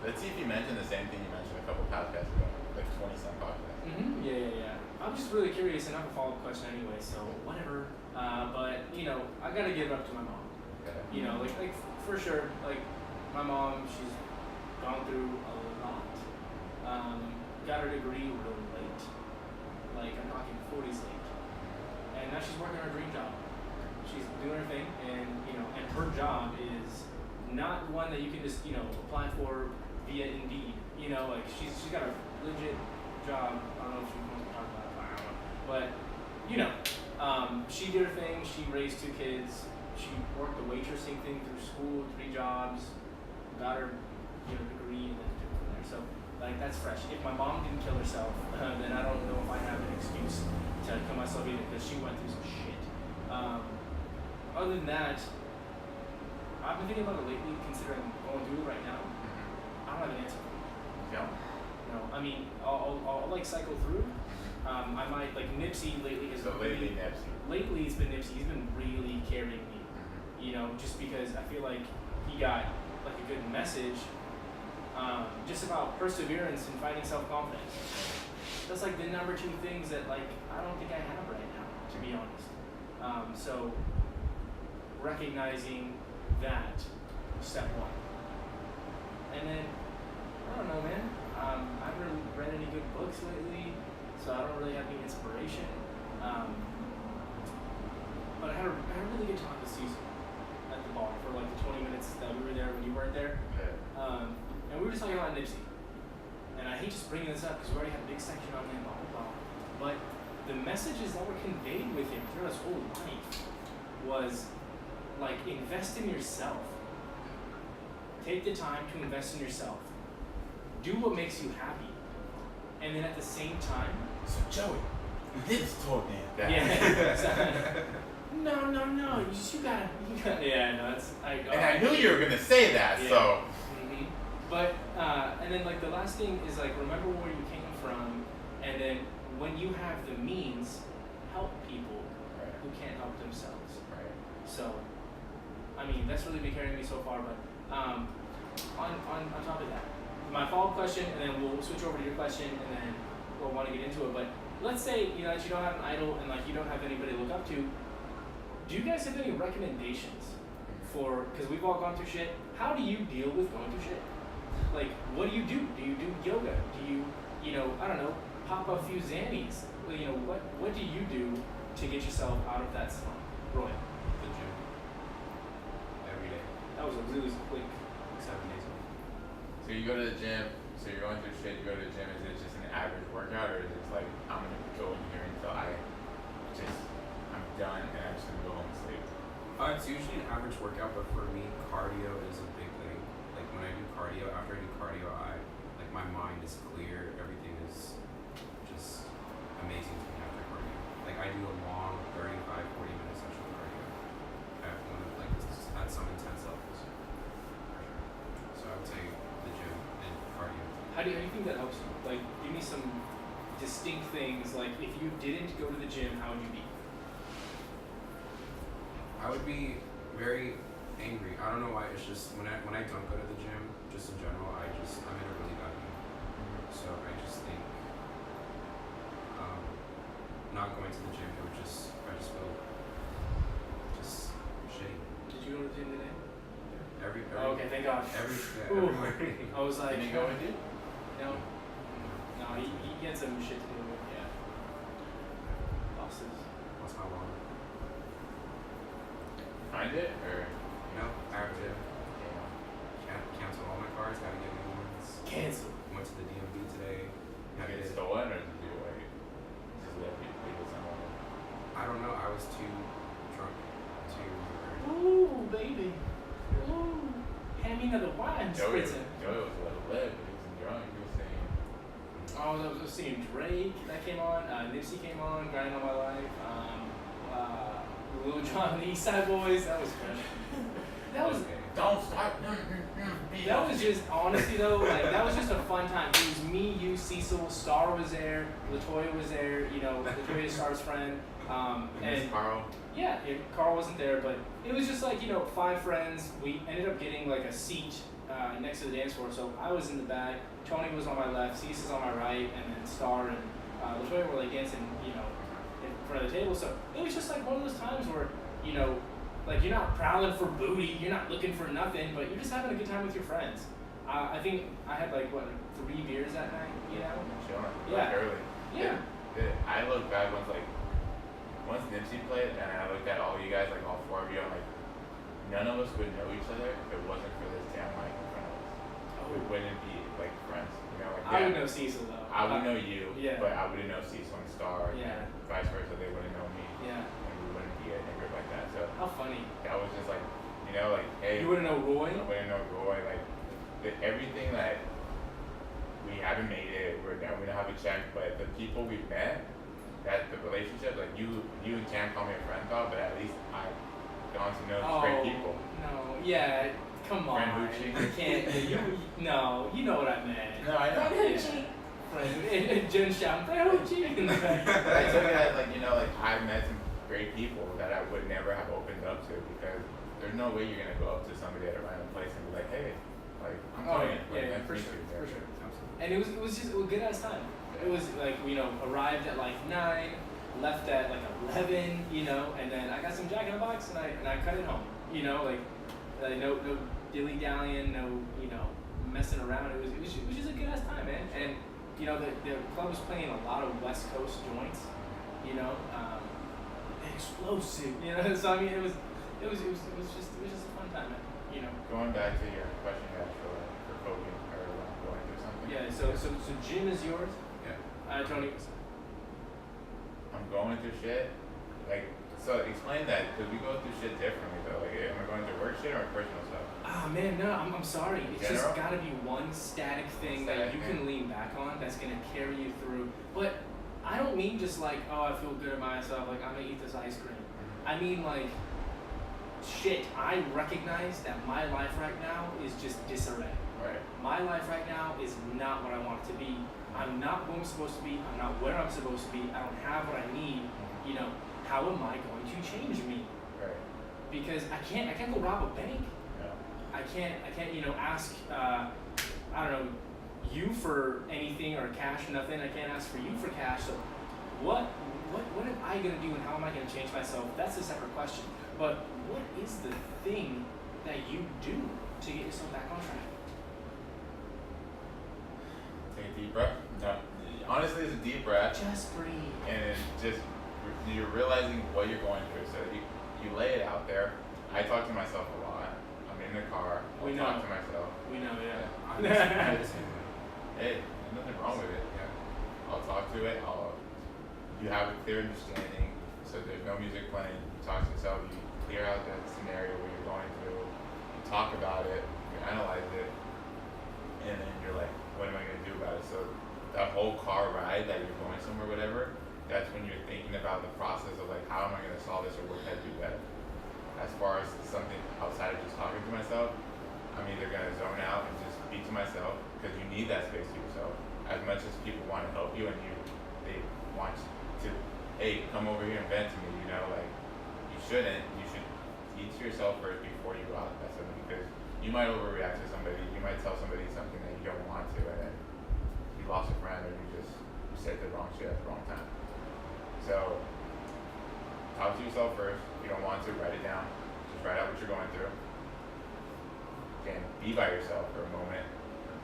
[SPEAKER 2] Let's see if you mentioned the same thing you mentioned a couple podcasts ago, like 20-some podcasts.
[SPEAKER 1] Yeah. I'm just really curious, and I have a follow-up question anyway, so whatever. But you know, I gotta give it up to my mom.
[SPEAKER 2] Okay.
[SPEAKER 1] You know, like for sure, like my mom, she's gone through a lot. Got her degree really late, like I'm talking 40s late. And now she's working her dream job. She's doing her thing, and and her job is not one that you can just apply for via Indeed. Like she's got a legit job. I don't know if she wants to talk about it. I don't know. But she did her thing. She raised 2 kids. She worked the waitressing thing through school, 3 jobs, got her degree, and then took it from there. So like that's fresh. If my mom didn't kill herself, then I don't know if I have an excuse to kill myself either, because she went through some shit. Other than that, I've been thinking about it lately, considering going through it right now. I don't have an answer.
[SPEAKER 2] Yeah.
[SPEAKER 1] No, I mean, I'll like cycle through. I might like Nipsey lately has lately it's been Nipsey. He's been really carrying me. Just because I feel like he got like a good message, just about perseverance and fighting self-confidence. That's like the number 2 things that like I don't think I have right now, to be honest. So recognizing that, step 1. And then I don't know, man. I haven't really read any good books lately, so I don't really have any inspiration. But I had a really good talk with Cecil at the bar for like the 20 minutes that we were there when you weren't there. And we were just talking about Nipsey. And I hate just bringing this up because we already had a big section on him, blah, blah, blah. But the messages that were conveyed with him throughout his whole life was like, invest in yourself. Take the time to invest in yourself. Do what makes you happy. And then at the same time,
[SPEAKER 2] So Joey, you did this told me.
[SPEAKER 1] yeah. No. You gotta. Yeah, no, that's.
[SPEAKER 2] I knew you were gonna say that,
[SPEAKER 1] yeah.
[SPEAKER 2] so.
[SPEAKER 1] Mm-hmm. But and then like the last thing is like remember where you came from, and then when you have the means, help people who can't help themselves.
[SPEAKER 2] Right.
[SPEAKER 1] So, I mean that's really been carrying me so far. But on top of that, my follow-up question, and then we'll switch over to your question, and then we'll want to get into it. But let's say that you don't have an idol and like you don't have anybody to look up to. Do you guys have any recommendations for? Because we've all gone through shit. How do you deal with going through shit? Like, what do you do? Do you do yoga? Do you, I don't know, pop a few Xannies? What do you do to get yourself out of that slump? Roy.
[SPEAKER 4] The gym. Every day.
[SPEAKER 1] That was a really quick.
[SPEAKER 4] 7 days a week.
[SPEAKER 2] So you go to the gym, so you're going through shit, you go to the gym, is it just an average workout, or is it just like, I'm gonna go in here until I'm done and I'm just gonna go home and sleep?
[SPEAKER 4] It's usually an average workout, but for me, cardio is a big thing. Like when I do cardio, after I do cardio, my mind is clear, everything is just amazing to me after cardio. Like I do a long 35, 40-minute session of cardio. I want to at some intense levels. So I would say the gym and cardio.
[SPEAKER 1] How do you think that helps you? Like, give me some distinct things. Like, if you didn't go to the gym, how would you be?
[SPEAKER 4] I would be very angry. I don't know why. It's just when I don't go to the gym, just in general, I'm in a really bad mood. So I just think not going to the gym, I just feel just shitty.
[SPEAKER 1] Did you go to the gym today?
[SPEAKER 4] Every
[SPEAKER 1] Oh, okay, thank God.
[SPEAKER 4] every
[SPEAKER 1] Ooh.
[SPEAKER 4] morning.
[SPEAKER 1] I was like,
[SPEAKER 2] Did you go with it?
[SPEAKER 1] No, he had some shit to do with bosses.
[SPEAKER 4] What's my wallet?
[SPEAKER 2] Find it, or?
[SPEAKER 4] No, I have to cancel all my cards. Gotta get new ones.
[SPEAKER 1] Cancel.
[SPEAKER 4] Went to the DMV today.
[SPEAKER 2] Have you stolen, or did you like just let people someone?
[SPEAKER 4] I don't know. I was too drunk to.
[SPEAKER 1] Ooh, baby. Ooh. Hand me another wine, spritzer.
[SPEAKER 2] Joey was a little lit, but he wasn't drunk. He was saying.
[SPEAKER 1] Oh, I was seeing Drake. That came on. Nipsey came on. Grinding on My Life. Lil Jon, the East Side Boys. That was fresh. That was.
[SPEAKER 2] Don't stop.
[SPEAKER 1] That was just honestly though, like that was just a fun time. It was me, you, Cecil, Star was there, Latoya was there. Latoya Star's friend. And
[SPEAKER 2] Carl.
[SPEAKER 1] yeah, Carl wasn't there, but it was just like 5 friends. We ended up getting like a seat next to the dance floor, so I was in the back. Tony was on my left, Cecil's on my right, and then Star and Latoya were like dancing, in front of the table. So it was just like one of those times where like you're not prowling for booty, you're not looking for nothing, but you're just having a good time with your friends. I think I had like 3 beers that night,
[SPEAKER 2] Sure.
[SPEAKER 1] Yeah.
[SPEAKER 2] Like early.
[SPEAKER 1] Yeah.
[SPEAKER 2] I look back once Nipsey played, and I looked at all you guys, like all four of you, I'm like, none of us would know each other if it wasn't for this damn mic in front of us. We wouldn't be like friends, you know. Like,
[SPEAKER 1] I would know Cecil though.
[SPEAKER 2] I would know you,
[SPEAKER 1] Yeah.
[SPEAKER 2] but I wouldn't know Cecil and Star,
[SPEAKER 1] Yeah.
[SPEAKER 2] and vice versa. They wouldn't know me,
[SPEAKER 1] Yeah.
[SPEAKER 2] and we wouldn't be in a group like that. So
[SPEAKER 1] How funny.
[SPEAKER 2] that was just like, you know, like, hey,
[SPEAKER 1] You wouldn't know Roy?
[SPEAKER 2] I wouldn't know Roy. Like, everything that we haven't made it, we don't have a check, but the people we've met, that the relationship, like you can't call me a friend, though, but at least I've gone to know great people.
[SPEAKER 1] No, yeah, come on.
[SPEAKER 2] Friend Hoochie.
[SPEAKER 1] You can't. No, you know what I meant.
[SPEAKER 2] No, I know.
[SPEAKER 5] Hoochie.
[SPEAKER 1] Friend, Jen Sham, Friend Hoochie.
[SPEAKER 2] I took it as like, you know, like I've met some great people that I would never have opened up to, because there's no way you're gonna go up to somebody at a random place and be like, hey, like I'm
[SPEAKER 1] Oh,
[SPEAKER 2] Tony. Like,
[SPEAKER 1] yeah,
[SPEAKER 2] nice to
[SPEAKER 1] for
[SPEAKER 2] meet
[SPEAKER 1] sure,
[SPEAKER 2] you.
[SPEAKER 1] for sure.
[SPEAKER 4] Absolutely.
[SPEAKER 1] And it was just a good ass time. It was like, you know, arrived at like 9, left at like 11, you know, and then I got some Jack in the Box and I cut it home, you know, like no dilly dallying, no, you know, messing around. It was just a good ass time, man. And you know, the club was playing a lot of West Coast joints, you know, explosive, you know. So I mean, it was just a fun time, man. You know.
[SPEAKER 2] Going back to your question you asked for coding or going through something.
[SPEAKER 1] Yeah. So gym is yours.
[SPEAKER 4] Yeah.
[SPEAKER 1] Tony.
[SPEAKER 2] I'm going through shit. Like, so explain that, because we go through shit differently though. Like, am I going through work shit or personal stuff?
[SPEAKER 1] Ah man, no, I'm sorry. It's
[SPEAKER 2] General?
[SPEAKER 1] just gotta be one static thing that
[SPEAKER 2] Static
[SPEAKER 1] you
[SPEAKER 2] thing.
[SPEAKER 1] can lean back on that's gonna carry you through. But I don't mean just like, oh, I feel good about myself, like I'm gonna eat this ice cream. I mean like, shit, I recognize that my life right now is just disarray.
[SPEAKER 2] Right.
[SPEAKER 1] My life right now is not what I want it to be. I'm not who I'm supposed to be. I'm not where I'm supposed to be. I don't have what I need. You know, how am I going to change me?
[SPEAKER 2] Right.
[SPEAKER 1] Because I can't go rob a bank.
[SPEAKER 2] No.
[SPEAKER 1] I can't, you know, ask, I don't know, you for anything or cash or nothing. I can't ask for you for cash. So what am I gonna do and how am I gonna change myself? That's a separate question. But what is the thing that you do to get yourself back on track?
[SPEAKER 2] Take a deep breath. No. Honestly, it's a deep breath.
[SPEAKER 1] Just breathe.
[SPEAKER 2] And just you're realizing what you're going through. So you lay it out there. I talk to myself a lot. I'm in the car. I'll
[SPEAKER 1] We
[SPEAKER 2] talk
[SPEAKER 1] know.
[SPEAKER 2] to myself.
[SPEAKER 1] We know, yeah.
[SPEAKER 4] I'm the same way.
[SPEAKER 2] Hey, there's nothing wrong with it.
[SPEAKER 4] Yeah.
[SPEAKER 2] I'll talk to it. You have a clear understanding. So there's no music playing. You talk to yourself. You clear out that scenario where you're going through. You talk about it. You analyze it. And then you're like, what am I going to do about it? So that whole car ride that you're going somewhere, whatever, that's when you're thinking about the process of like, how am I going to solve this or what can I do better? As far as something outside of just talking to myself, I'm either going to zone out and just speak to myself, because you need that space to yourself. As much as people want to help you and they want to, hey, come over here and vent to me, you know, like, you shouldn't. You should eat to yourself first before you go out and mess somebody, because you might overreact to somebody, you might tell somebody something that you don't want to, and then you lost a friend or you said the wrong shit at the wrong time. So, talk to yourself first. If you don't want to, write it down. Just write out what you're going through. Again, be by yourself for a moment,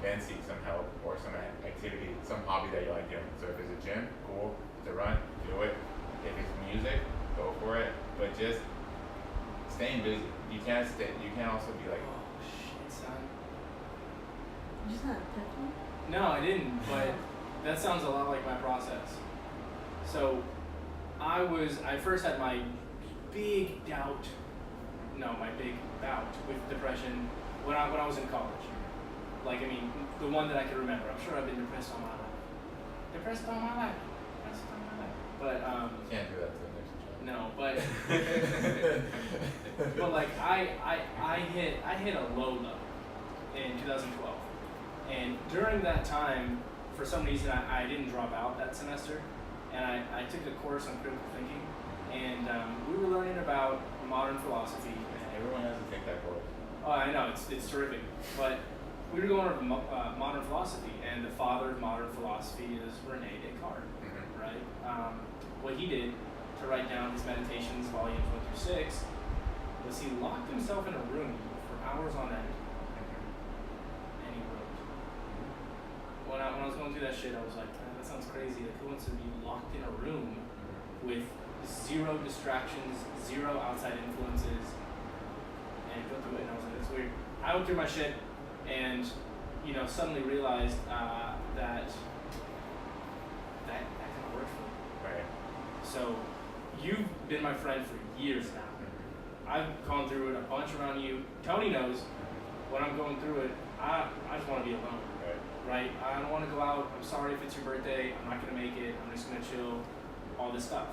[SPEAKER 2] then seek some help or some activity, some hobby that you like doing. So if it's a gym, cool. If it's a run, do it. If it's music, go for it. But just staying busy. You can't also be like,
[SPEAKER 1] Oh shit, son.
[SPEAKER 5] You just had a epiphany?
[SPEAKER 1] No, I didn't, but that sounds a lot like my process. So, I first had my big bout with depression when I was in college. Like, I mean, the one that I can remember. I'm sure I've been depressed all my life. But,
[SPEAKER 2] can't do that to the next job.
[SPEAKER 1] no, but like I hit a low in 2012, and during that time, for some reason I didn't drop out that semester, and I took a course on critical thinking, and we were learning about modern philosophy.
[SPEAKER 2] Everyone has to take that course.
[SPEAKER 1] Oh, I know, it's terrific, but we were going over modern philosophy, and the father of modern philosophy is Rene Descartes, right? What he did to write down his meditations, volumes 1 through 6, was he locked himself in a room for hours on end, and he wrote. When I was going through that shit, I was like, that sounds crazy. Like, who wants to be locked in a room with 0 distractions, 0 outside influences, and go through it? And I was like, that's weird. I went through my shit, and suddenly realized that kind of worked for me.
[SPEAKER 2] Right.
[SPEAKER 1] So, you've been my friend for years now. I've gone through it a bunch around you. Tony knows when I'm going through it, I just want to be alone. Right? I don't want to go out. I'm sorry if it's your birthday. I'm not going to make it. I'm just going to chill. All this stuff.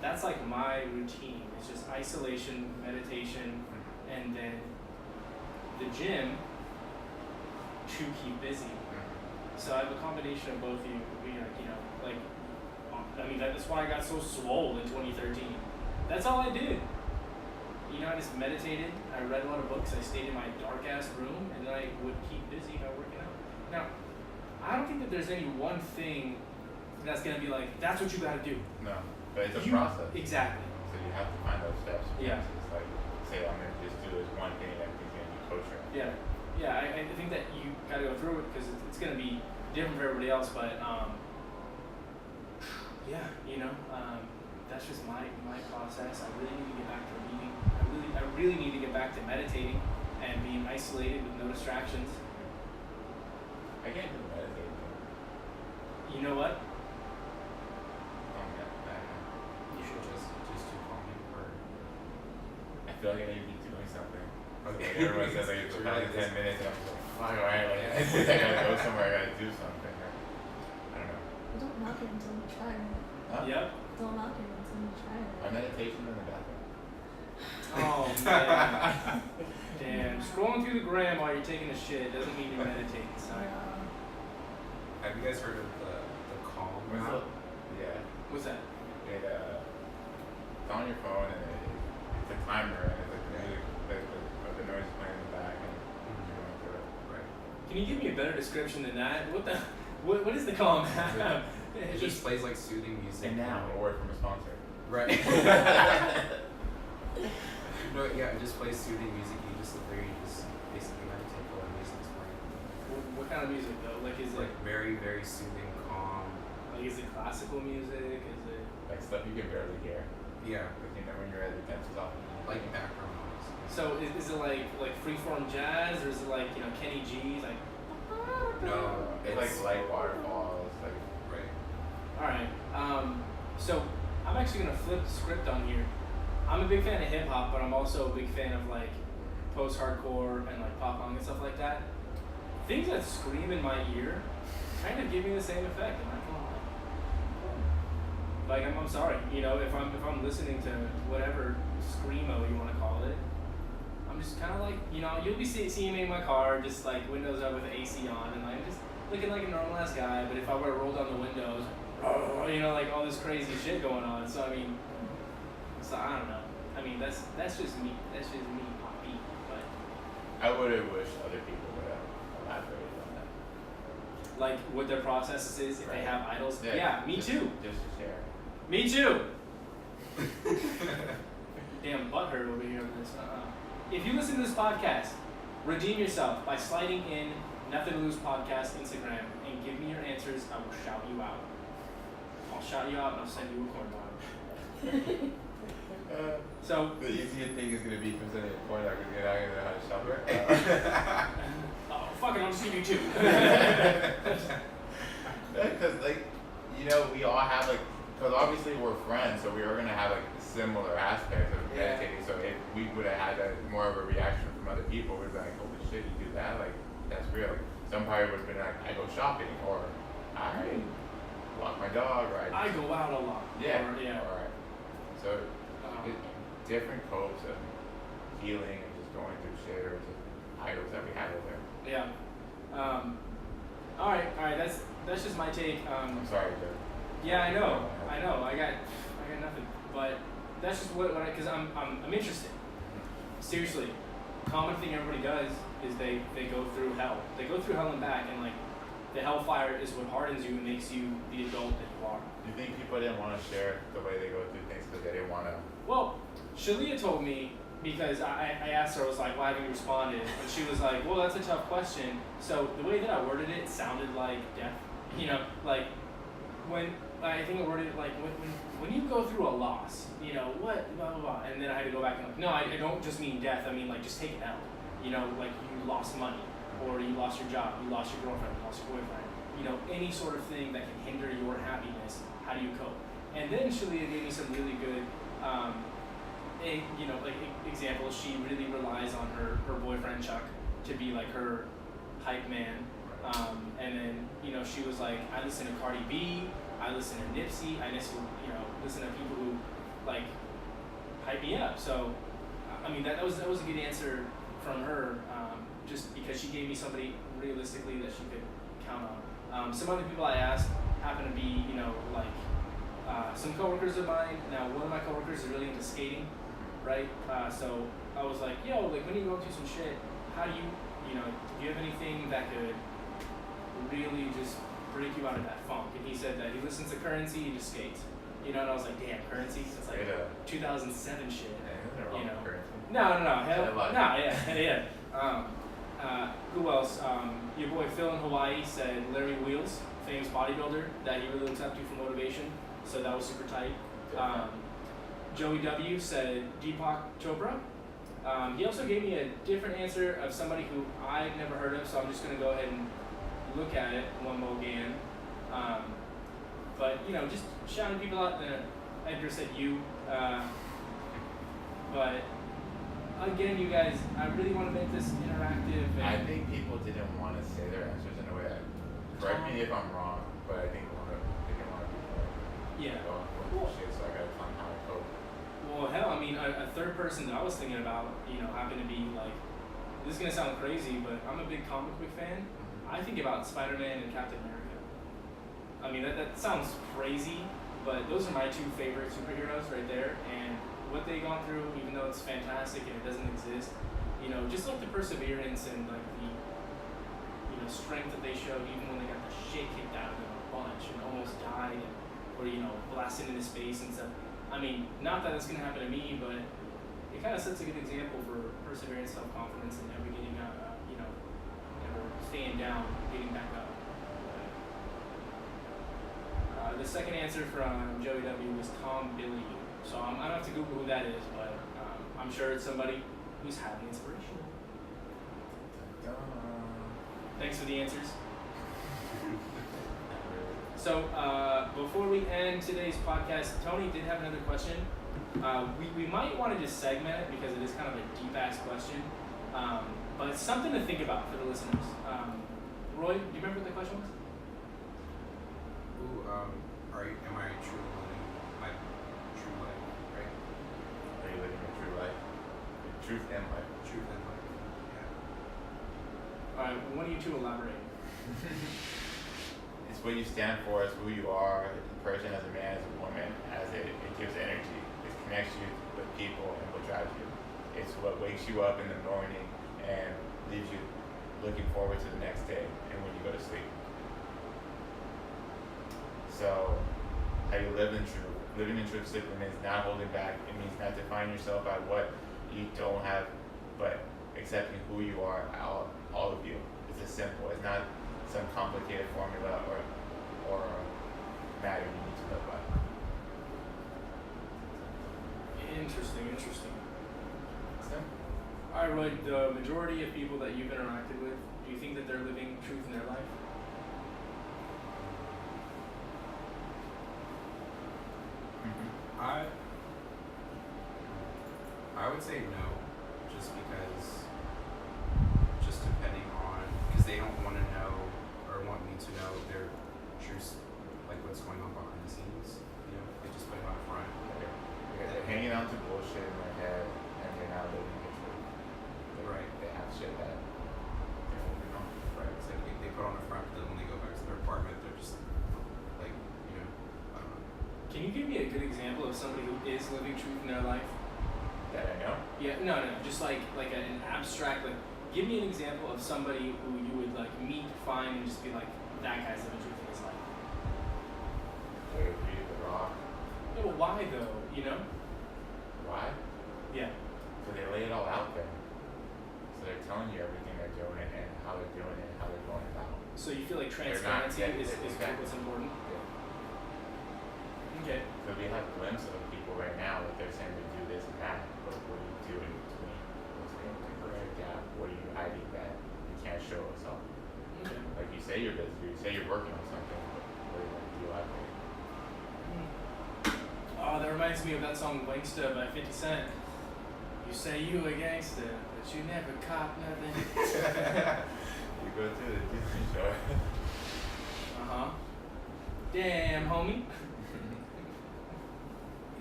[SPEAKER 1] That's like my routine. It's just isolation, meditation, and then the gym to keep busy. So I have a combination of both of you. That's why I got so swole in 2013. That's all I did. I just meditated. I read a lot of books. I stayed in my dark ass room, and then I would keep busy by working out. Now, I don't think that there's any one thing that's gonna be like, that's what you gotta do.
[SPEAKER 2] No, but it's a process.
[SPEAKER 1] Exactly.
[SPEAKER 2] So you have to find those steps.
[SPEAKER 1] Yeah.
[SPEAKER 2] It's like, say, I'm gonna just do this one thing and everything's gonna be kosher.
[SPEAKER 1] Yeah. Yeah, I think that you gotta go through it because it's gonna be different for everybody else, but that's just my process. I really need to get back to reading. I really need to get back to meditating and being isolated with no distractions.
[SPEAKER 2] I can't do meditating.
[SPEAKER 1] You know what?
[SPEAKER 4] You should just do calming or.
[SPEAKER 2] I feel like I need to be doing something. Like everyone says like it's 5 to 10 minutes and I'm just like, fuck, alright, like I gotta go somewhere, I gotta do something. I don't know.
[SPEAKER 5] Well, don't knock it until you try it.
[SPEAKER 2] Huh?
[SPEAKER 1] Yep.
[SPEAKER 5] Don't knock it until you try it.
[SPEAKER 2] My meditation in the bathroom.
[SPEAKER 1] Oh man. Damn. Scrolling through the gram while you're taking a shit doesn't mean you're meditating, son.
[SPEAKER 4] Have you guys heard of the Calm
[SPEAKER 2] What's
[SPEAKER 4] app?
[SPEAKER 2] up? Yeah.
[SPEAKER 1] What's that?
[SPEAKER 2] It's on your phone and it's a timer and it's like the music, the noise is playing in the back and you're going through it.
[SPEAKER 4] Right.
[SPEAKER 1] Can you give me a better description than that? What is the Calm app?
[SPEAKER 4] It just plays like soothing music.
[SPEAKER 2] And now, a word from a sponsor.
[SPEAKER 4] Right. No, yeah, it just plays soothing music. You just sit there, you just basically meditate for what music's playing.
[SPEAKER 1] What kind of music though? Like is
[SPEAKER 4] It's
[SPEAKER 1] it
[SPEAKER 4] like very, very soothing, calm.
[SPEAKER 1] like is it classical music? Is it
[SPEAKER 2] Like stuff you can barely hear.
[SPEAKER 4] Yeah,
[SPEAKER 2] Like, when you're at the dentist office.
[SPEAKER 4] like background noise.
[SPEAKER 1] so is it like freeform jazz or is it like Kenny G's like?
[SPEAKER 4] No,
[SPEAKER 2] It's like light waterfalls, like
[SPEAKER 4] right.
[SPEAKER 1] All right. So I'm actually gonna flip the script on here. I'm a big fan of hip hop, but I'm also a big fan of like post-hardcore and like pop punk and stuff like that. Things that scream in my ear kind of give me the same effect. I'm not gonna lie. Like I'm sorry, if I'm listening to whatever screamo you want to call it, I'm just kind of like you'll be seeing me in my car, just like windows up with the AC on, and like just looking like a normal ass guy. But if I were to roll down the windows, like all this crazy shit going on. So I mean. So I don't know. I mean that's just me. That's just me, Poppy. But
[SPEAKER 2] I would have wished other people would have elaborated on that.
[SPEAKER 1] like what their process is if they
[SPEAKER 2] Right.
[SPEAKER 1] have idols. Yeah, me
[SPEAKER 2] just,
[SPEAKER 1] too.
[SPEAKER 2] Just to share.
[SPEAKER 1] Me too. Damn butthurt over here on this. If you listen to this podcast, redeem yourself by sliding in Nothing to Lose Podcast Instagram and give me your answers. I will shout you out. I'll shout you out and I'll send you a corn dog. So
[SPEAKER 2] The easiest thing is gonna be presented a point like get out of how to shop it.
[SPEAKER 1] oh fuck it, I'll just give you 2.
[SPEAKER 2] Because we all have because obviously we're friends, so we are gonna have similar aspects of
[SPEAKER 1] Yeah.
[SPEAKER 2] meditating. So if we would have had more of a reaction from other people, we'd be like, holy shit, you do that? That's real. Some probably would have been like, I go shopping, or I walk my dog, or
[SPEAKER 1] I go out a lot.
[SPEAKER 2] yeah,
[SPEAKER 1] Or, yeah.
[SPEAKER 2] all right. So different copes of healing and just going through shit or just idols that we have over there.
[SPEAKER 1] Yeah. All right. That's just my take.
[SPEAKER 2] I'm sorry, Joe.
[SPEAKER 1] Yeah, I know. I got nothing. But that's just what I, because I'm interested. Seriously, common thing everybody does is they go through hell. They go through hell and back, and the hellfire is what hardens you and makes you the adult that you are.
[SPEAKER 2] Do you think people didn't want to share the way they go through things because they didn't want to?
[SPEAKER 1] Well, Shalia told me, because I asked her, I was like, why haven't you responded? And she was like, well, that's a tough question. So the way that I worded it sounded like death. You know, like when I think I worded it like when you go through a loss, you know, what blah blah blah, and then I had to go back and like, no, I don't just mean death. I mean like just take an L. You know, like you lost money, or you lost your job, you lost your girlfriend, you lost your boyfriend. You know, any sort of thing that can hinder your happiness. How do you cope? And then Shalia gave me some really good, examples. She really relies on her boyfriend Chuck to be like her hype man. And then, you know, she was like, I listen to Cardi B, I listen to Nipsey, I listen to people who like hype me up. So, I mean, that was a good answer from her, just because she gave me somebody realistically that she could count on. Some other people I asked happen to be, you know, like some coworkers of mine. Now, one of my coworkers is really into skating, right? So I was like, yo, like when you go through some shit, how do you know, do you have anything that could really just break you out of that funk? And he said that he listens to Currency, he just skates. You know, and I was like, damn, Currency? It's like 2007 shit. You know? No, hell, no, yeah. Who else? Your boy Phil in Hawaii said Larry Wheels, famous bodybuilder, that he really looks up to for motivation. So that was super tight. Joey W said Deepak Chopra. He also gave me a different answer of somebody who I've never heard of, so I'm just going to go ahead and look at it one more again. But, you know, just shouting people out. Edgar said you. But, again, you guys, I really want to make this interactive. And
[SPEAKER 2] I think people didn't want to say their answers in a way that, correct me if I'm wrong, but I think they didn't want to be like,
[SPEAKER 1] yeah.
[SPEAKER 2] Shit, so I got to tell them how to cope.
[SPEAKER 1] Well, hell, I mean, a third person that I was thinking about, you know, happened to be like, this is going to sound crazy, but I'm a big comic book fan. I think about Spider-Man and Captain America. I mean, that sounds crazy, but those are my two favorite superheroes right there. And what they've gone through, even though it's fantastic and it doesn't exist, you know, just like the perseverance and like the, you know, strength that they showed even when they got the shit kicked out of them a bunch and almost died, or, you know, blasted into space and stuff. I mean, not that it's going to happen to me, but it kind of sets a good example for perseverance, self-confidence, and never getting never staying down, getting back up. The second answer from Joey W was Tom Billy. So I don't have to Google who that is, but I'm sure it's somebody who's highly inspirational. Thanks for the answers. So before we end today's podcast, Tony did have another question. We might want to just segment it because it is kind of a deep-ass question, but it's something to think about for the listeners. Roy, do you remember what the question was?
[SPEAKER 4] Ooh, am I truly living my true life, right?
[SPEAKER 2] Are you living your true life? Your truth and life.
[SPEAKER 4] Truth and life, yeah.
[SPEAKER 1] All right, why don't you two elaborate?
[SPEAKER 2] It's what you stand for, it's who you are, as a person, as a man, as a woman, it gives energy. It connects you with people and what drives you. It's what wakes you up in the morning and leaves you looking forward to the next day and when you go to sleep. So, how you live in truth. Living in truth simply means not holding back. It means not defining yourself by what you don't have, but accepting who you are, all of you. It's as simple. It's not some complicated formula or matter you need to live by.
[SPEAKER 1] Interesting.
[SPEAKER 2] So,
[SPEAKER 1] All right, Roy, the majority of people that you've interacted with, do you think that they're living truth in their life?
[SPEAKER 4] I would say no, just depending on, because they don't want to know or want me to know their truth, like what's going on behind the scenes. You know, they just put it out front.
[SPEAKER 2] they're hanging on to bullshit in their head and they're not living the truth.
[SPEAKER 4] Right.
[SPEAKER 2] They have shit that they're holding on.
[SPEAKER 4] Right. It's like they put on the front, but then when they go back to their apartment, they're just like, you know, I don't know.
[SPEAKER 1] Can you give me a good example of somebody who is living truth in their life?
[SPEAKER 2] That I know.
[SPEAKER 1] Yeah, no, just like an abstract, like, give me an example of somebody who you would like meet, find, and just be like, that guy's living truth in his life.
[SPEAKER 2] They agree with The Rock.
[SPEAKER 1] Yeah, well, why though? You know?
[SPEAKER 2] Why?
[SPEAKER 1] Yeah.
[SPEAKER 2] So they lay it all out there. So they're telling you everything they're doing and how they're doing it and how they're going about.
[SPEAKER 1] So you feel like
[SPEAKER 2] They're not-
[SPEAKER 1] transparency
[SPEAKER 2] yeah,
[SPEAKER 1] is
[SPEAKER 2] exactly.
[SPEAKER 1] what's important?
[SPEAKER 2] Yeah.
[SPEAKER 1] Okay.
[SPEAKER 2] So we have a glimpse of people right now that they're saying we do this and that, but what do you do in between? What's the temporary gap? What are you hiding that you can't show us all?
[SPEAKER 1] Okay.
[SPEAKER 2] Like you say you're busy, you say you're working on something, but what are you gonna do out there?
[SPEAKER 1] Oh, that reminds me of that song Wanksta by 50 Cent. You say you a gangster, but you never cop nothing.
[SPEAKER 2] You go to the Disney show.
[SPEAKER 1] Uh-huh. Damn, homie.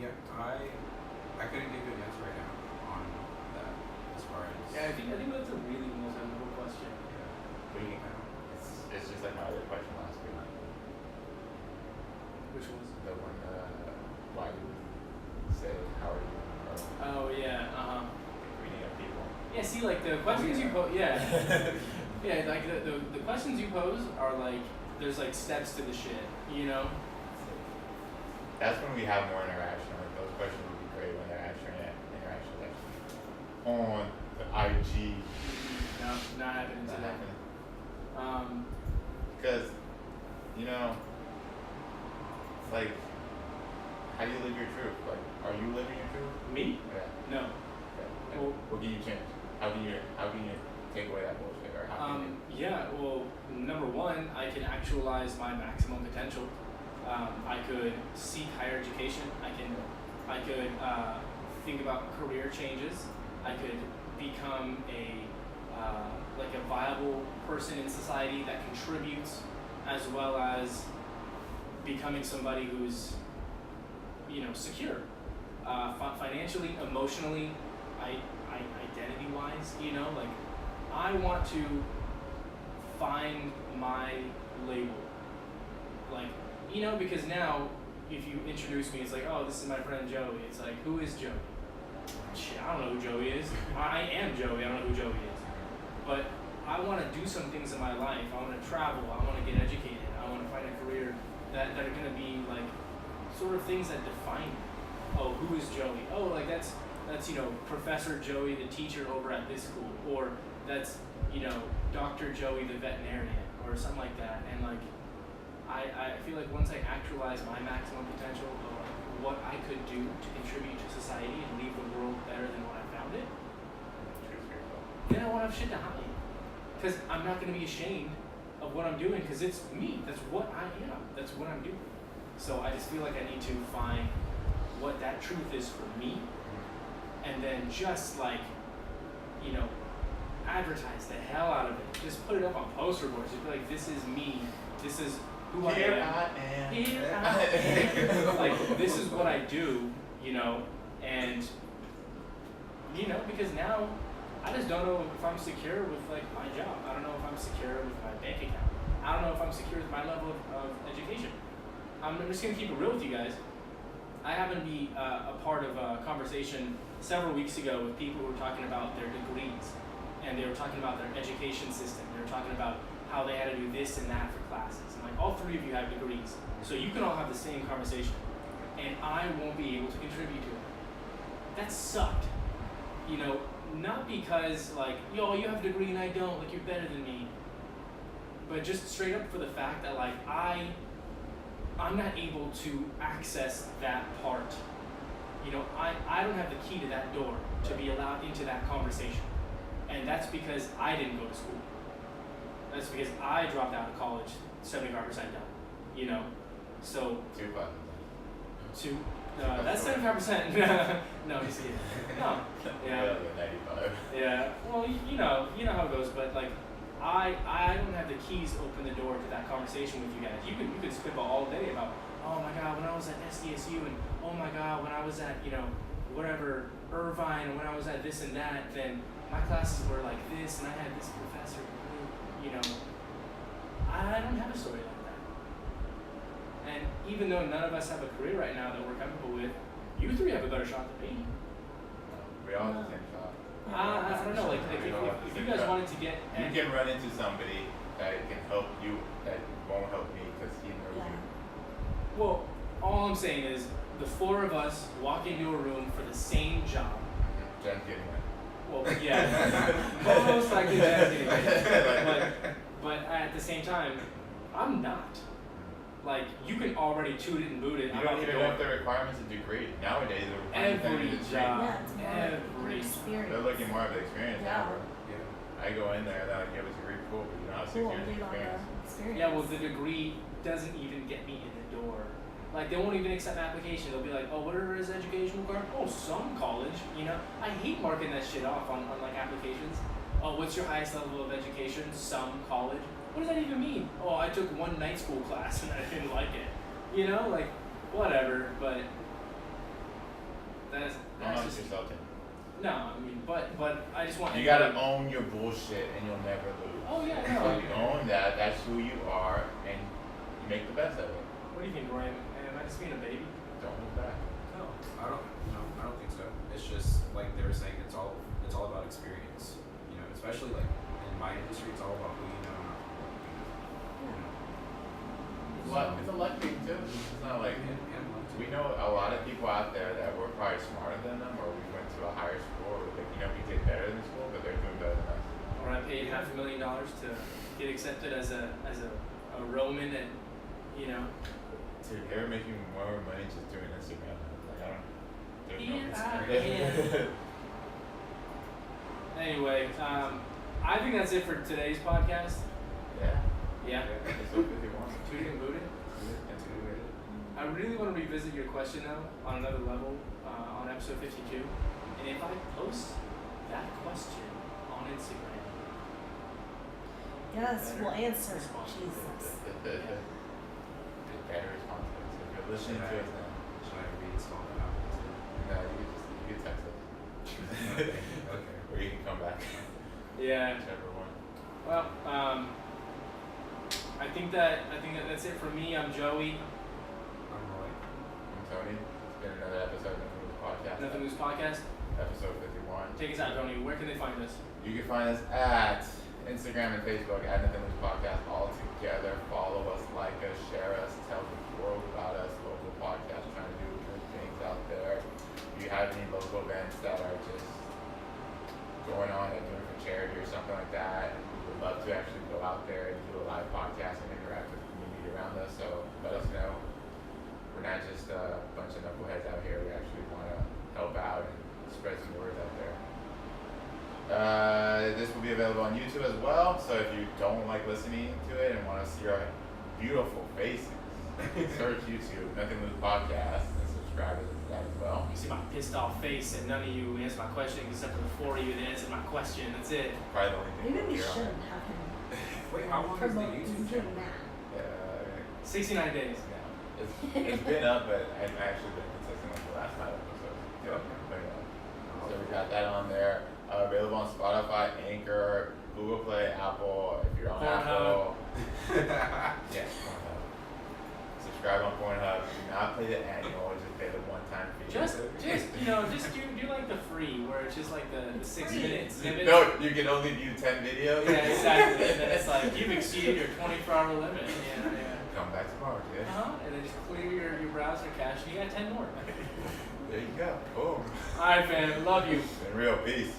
[SPEAKER 4] Yeah, I couldn't give you an answer right now on that as far as.
[SPEAKER 1] Yeah, I think that's a really multi-level question.
[SPEAKER 2] It's just like my other question last week.
[SPEAKER 1] Which was?
[SPEAKER 2] The one, why do we say how are you? Or
[SPEAKER 1] Oh, yeah, uh-huh.
[SPEAKER 2] reading of people.
[SPEAKER 1] Yeah, see, like, the questions you pose, yeah. Yeah, like, the questions you pose are, like, there's, like, steps to the shit, you know?
[SPEAKER 2] That's when we have more interaction. Like those questions would be great when they're actually interaction actually on the IG.
[SPEAKER 1] No, not happening
[SPEAKER 2] Not
[SPEAKER 1] today.
[SPEAKER 2] happening. Because, you know, it's like, how do you live your truth? Like, are you living your truth?
[SPEAKER 1] Me?
[SPEAKER 2] Yeah.
[SPEAKER 1] No.
[SPEAKER 2] Okay.
[SPEAKER 1] Well-
[SPEAKER 2] What can you change? How can you take away that bullshit? Or how can you?
[SPEAKER 1] Yeah, well, number one, I can actualize my maximum potential. I could seek higher education. I could think about career changes. I could become like a viable person in society that contributes, as well as becoming somebody who's, you know, secure, financially, emotionally, identity-wise. You know, like I want to find my label, like. You know, because now, if you introduce me, it's like, oh, this is my friend Joey. It's like, who is Joey? Shit, I don't know who Joey is. I am Joey. I don't know who Joey is. But I want to do some things in my life. I want to travel. I want to get educated. I want to find a career that are going to be like sort of things that define me. Oh, who is Joey? Oh, like that's you know, Professor Joey, the teacher over at this school, or that's, you know, Dr. Joey, the veterinarian, or something like that. And like, I feel like once I actualize my maximum potential of what I could do to contribute to society and leave the world better than when I found it, then I won't have shit to hide. Because I'm not going to be ashamed of what I'm doing, because it's me. That's what I am. That's what I'm doing. So I just feel like I need to find what that truth is for me, and then just like, you know, advertise the hell out of it. Just put it up on poster boards. Just be like, this is me. This is who
[SPEAKER 2] Here
[SPEAKER 1] I am. Here I am. Like, this is what I do, you know, and, you know, because now I just don't know if I'm secure with, like, my job. I don't know if I'm secure with my bank account. I don't know if I'm secure with my level of education. I'm just going to keep it real with you guys. I happened to be a part of a conversation several weeks ago with people who were talking about their degrees, and they were talking about their education system. They were talking about how they had to do this and that for classes. And like, all three of you have degrees, so you can all have the same conversation, and I won't be able to contribute to it. That sucked. You know, not because like, yo, you have a degree and I don't, like you're better than me, but just straight up for the fact that like I'm not able to access that part. You know, I don't have the key to that door to be allowed into that conversation. And that's because I didn't go to school. That's because I dropped out of college 75% done. You know? So
[SPEAKER 2] 2 classes.
[SPEAKER 1] That's 75%. No, just kidding. No. Yeah.
[SPEAKER 2] 95.
[SPEAKER 1] Yeah. Well, you know how it goes, but like I don't have the keys to open the door to that conversation with you guys. You could spitball all day about, oh my god, when I was at SDSU, and oh my god, when I was at, you know, whatever, Irvine, and when I was at this and that, then my classes were like this, and I had this professor, you know. I don't have a story like that. And even though none of us have a career right now that we're comfortable with, you three have a better shot than me.
[SPEAKER 2] We all have the same shot.
[SPEAKER 1] I don't know, like if you guys wanted to get,
[SPEAKER 2] You can run into somebody that can help you that won't help me because he knows you.
[SPEAKER 1] well, all I'm saying is the four of us walk into a room for the same job.
[SPEAKER 2] Jen's getting it.
[SPEAKER 1] Well, yeah, most likely Jen's getting it. But at the same time, I'm not. Like, you can already toot it and boot it.
[SPEAKER 2] You
[SPEAKER 1] I'm
[SPEAKER 2] don't
[SPEAKER 1] out the
[SPEAKER 2] even
[SPEAKER 1] door.
[SPEAKER 2] have the requirements of degree. Nowadays, the requirements
[SPEAKER 1] Every
[SPEAKER 2] of degree.
[SPEAKER 1] job.
[SPEAKER 5] Yeah, it's more
[SPEAKER 1] Every-
[SPEAKER 5] experience.
[SPEAKER 2] They're looking more of the experience
[SPEAKER 5] Yeah.
[SPEAKER 2] now. Bro.
[SPEAKER 4] Yeah.
[SPEAKER 2] I go in there, they're like, you have a degree, cool, but you don't have 6
[SPEAKER 5] Cool,
[SPEAKER 2] years of
[SPEAKER 5] lead on
[SPEAKER 2] experience.
[SPEAKER 5] the experience.
[SPEAKER 1] Yeah, well, the degree doesn't even get me in the door. Like, they won't even accept an application. They'll be like, oh, what are his education requirements? Oh, some college, you know? I hate marking that shit off on like, applications. Oh, what's your highest level of education? Some college. What does that even mean? Oh, I took one night school class and I didn't like it. You know? Like, whatever, but that's
[SPEAKER 2] Don't
[SPEAKER 1] just...
[SPEAKER 2] yourself in.
[SPEAKER 1] No, I mean, but I just want
[SPEAKER 2] You gotta own your bullshit and you'll never lose.
[SPEAKER 1] Oh, yeah,
[SPEAKER 2] So
[SPEAKER 1] no.
[SPEAKER 2] you own that, that's who you are, and you make the best of it.
[SPEAKER 1] What do you think, Roy? Am I just being a baby?
[SPEAKER 2] Don't look back.
[SPEAKER 1] No.
[SPEAKER 4] I don't think so. It's just like they were saying, it's all about experience. You know, especially like in my industry, it's all about who you know, not who you know.
[SPEAKER 2] It's a luck thing too. It's not like
[SPEAKER 4] And luck too.
[SPEAKER 2] we know a lot of people out there that were probably smarter than them, or we went to a higher school, or like, you know, we did better than school, but they're doing better than us.
[SPEAKER 1] Or I paid $500,000 to get accepted as a Roman, and you know.
[SPEAKER 2] Dude, they were making more money just doing Instagram. Like, I don't. There's no
[SPEAKER 1] Yeah,
[SPEAKER 2] Instagram.
[SPEAKER 1] Anyway, I think that's it for today's podcast.
[SPEAKER 2] Yeah.
[SPEAKER 1] Yeah.
[SPEAKER 2] Episode 51.
[SPEAKER 1] Tooting and booting.
[SPEAKER 2] That's who it is.
[SPEAKER 1] I really want to revisit your question though on another level on episode 52, and if I post that question on Instagram,
[SPEAKER 5] Yes, we'll answer.
[SPEAKER 1] Response.
[SPEAKER 5] Jesus.
[SPEAKER 2] It's better responses. If you're listening to us now,
[SPEAKER 4] Should I reinstall that app?
[SPEAKER 2] no, you can text us.
[SPEAKER 4] Okay.
[SPEAKER 2] Or you can come back.
[SPEAKER 1] yeah.
[SPEAKER 2] Whichever one.
[SPEAKER 1] Well, I think that's it for me. I'm Joey.
[SPEAKER 4] I'm Roy.
[SPEAKER 2] I'm Tony. It's been another episode of Nothing Lose Podcast.
[SPEAKER 1] Nothing News Podcast.
[SPEAKER 2] Episode 51.
[SPEAKER 1] Take us out, Tony. Where can they find us?
[SPEAKER 2] You can find us at Instagram and Facebook at Nothing Lose Podcast all together. Follow us, like us, share us, tell the world about us. Local podcast trying to do good things out there. If you have any local events that are just going on and doing for charity or something like that, we would love to actually go out there and do a live podcast and interact with the community around us. So let us know. We're not just a bunch of knuckleheads out here. We actually want to help out and spread some words out there. This will be available on YouTube as well. So if you don't like listening to it and want to see our beautiful faces, search YouTube, Nothing Lose Podcast, and subscribe to that as well.
[SPEAKER 1] You see my pissed off face, and none of you answered my question except for the 4 of you that answered my question. That's it.
[SPEAKER 2] Probably the only thing
[SPEAKER 5] Maybe we
[SPEAKER 2] we'll hear on
[SPEAKER 5] shouldn't
[SPEAKER 2] it.
[SPEAKER 5] have him
[SPEAKER 4] Wait, how long is the
[SPEAKER 5] promote
[SPEAKER 4] YouTube
[SPEAKER 5] doing
[SPEAKER 4] channel?
[SPEAKER 5] that.
[SPEAKER 1] 69 days.
[SPEAKER 2] It's been up, but I've actually been consistent with the last 5 episodes.
[SPEAKER 4] Okay.
[SPEAKER 2] But, so we got that on there. Available on Spotify, Anchor, Google Play, Apple. If you're on
[SPEAKER 1] Pornhub.
[SPEAKER 2] Apple, yes, Pornhub. Subscribe on Pornhub. Do not pay the annual. Just pay the one-time fee.
[SPEAKER 1] Just do like the free, where it's just like the 6
[SPEAKER 5] free.
[SPEAKER 1] minute snippet.
[SPEAKER 2] No, you can only view 10 videos.
[SPEAKER 1] Yeah, exactly. And then it's like you've exceeded your 24-hour limit. Yeah.
[SPEAKER 2] Come back tomorrow, kid.
[SPEAKER 1] And then just clear your browser cache, and you got 10 more.
[SPEAKER 2] There you go. Boom.
[SPEAKER 1] All right, fam. Love you.
[SPEAKER 2] Been real. Peace.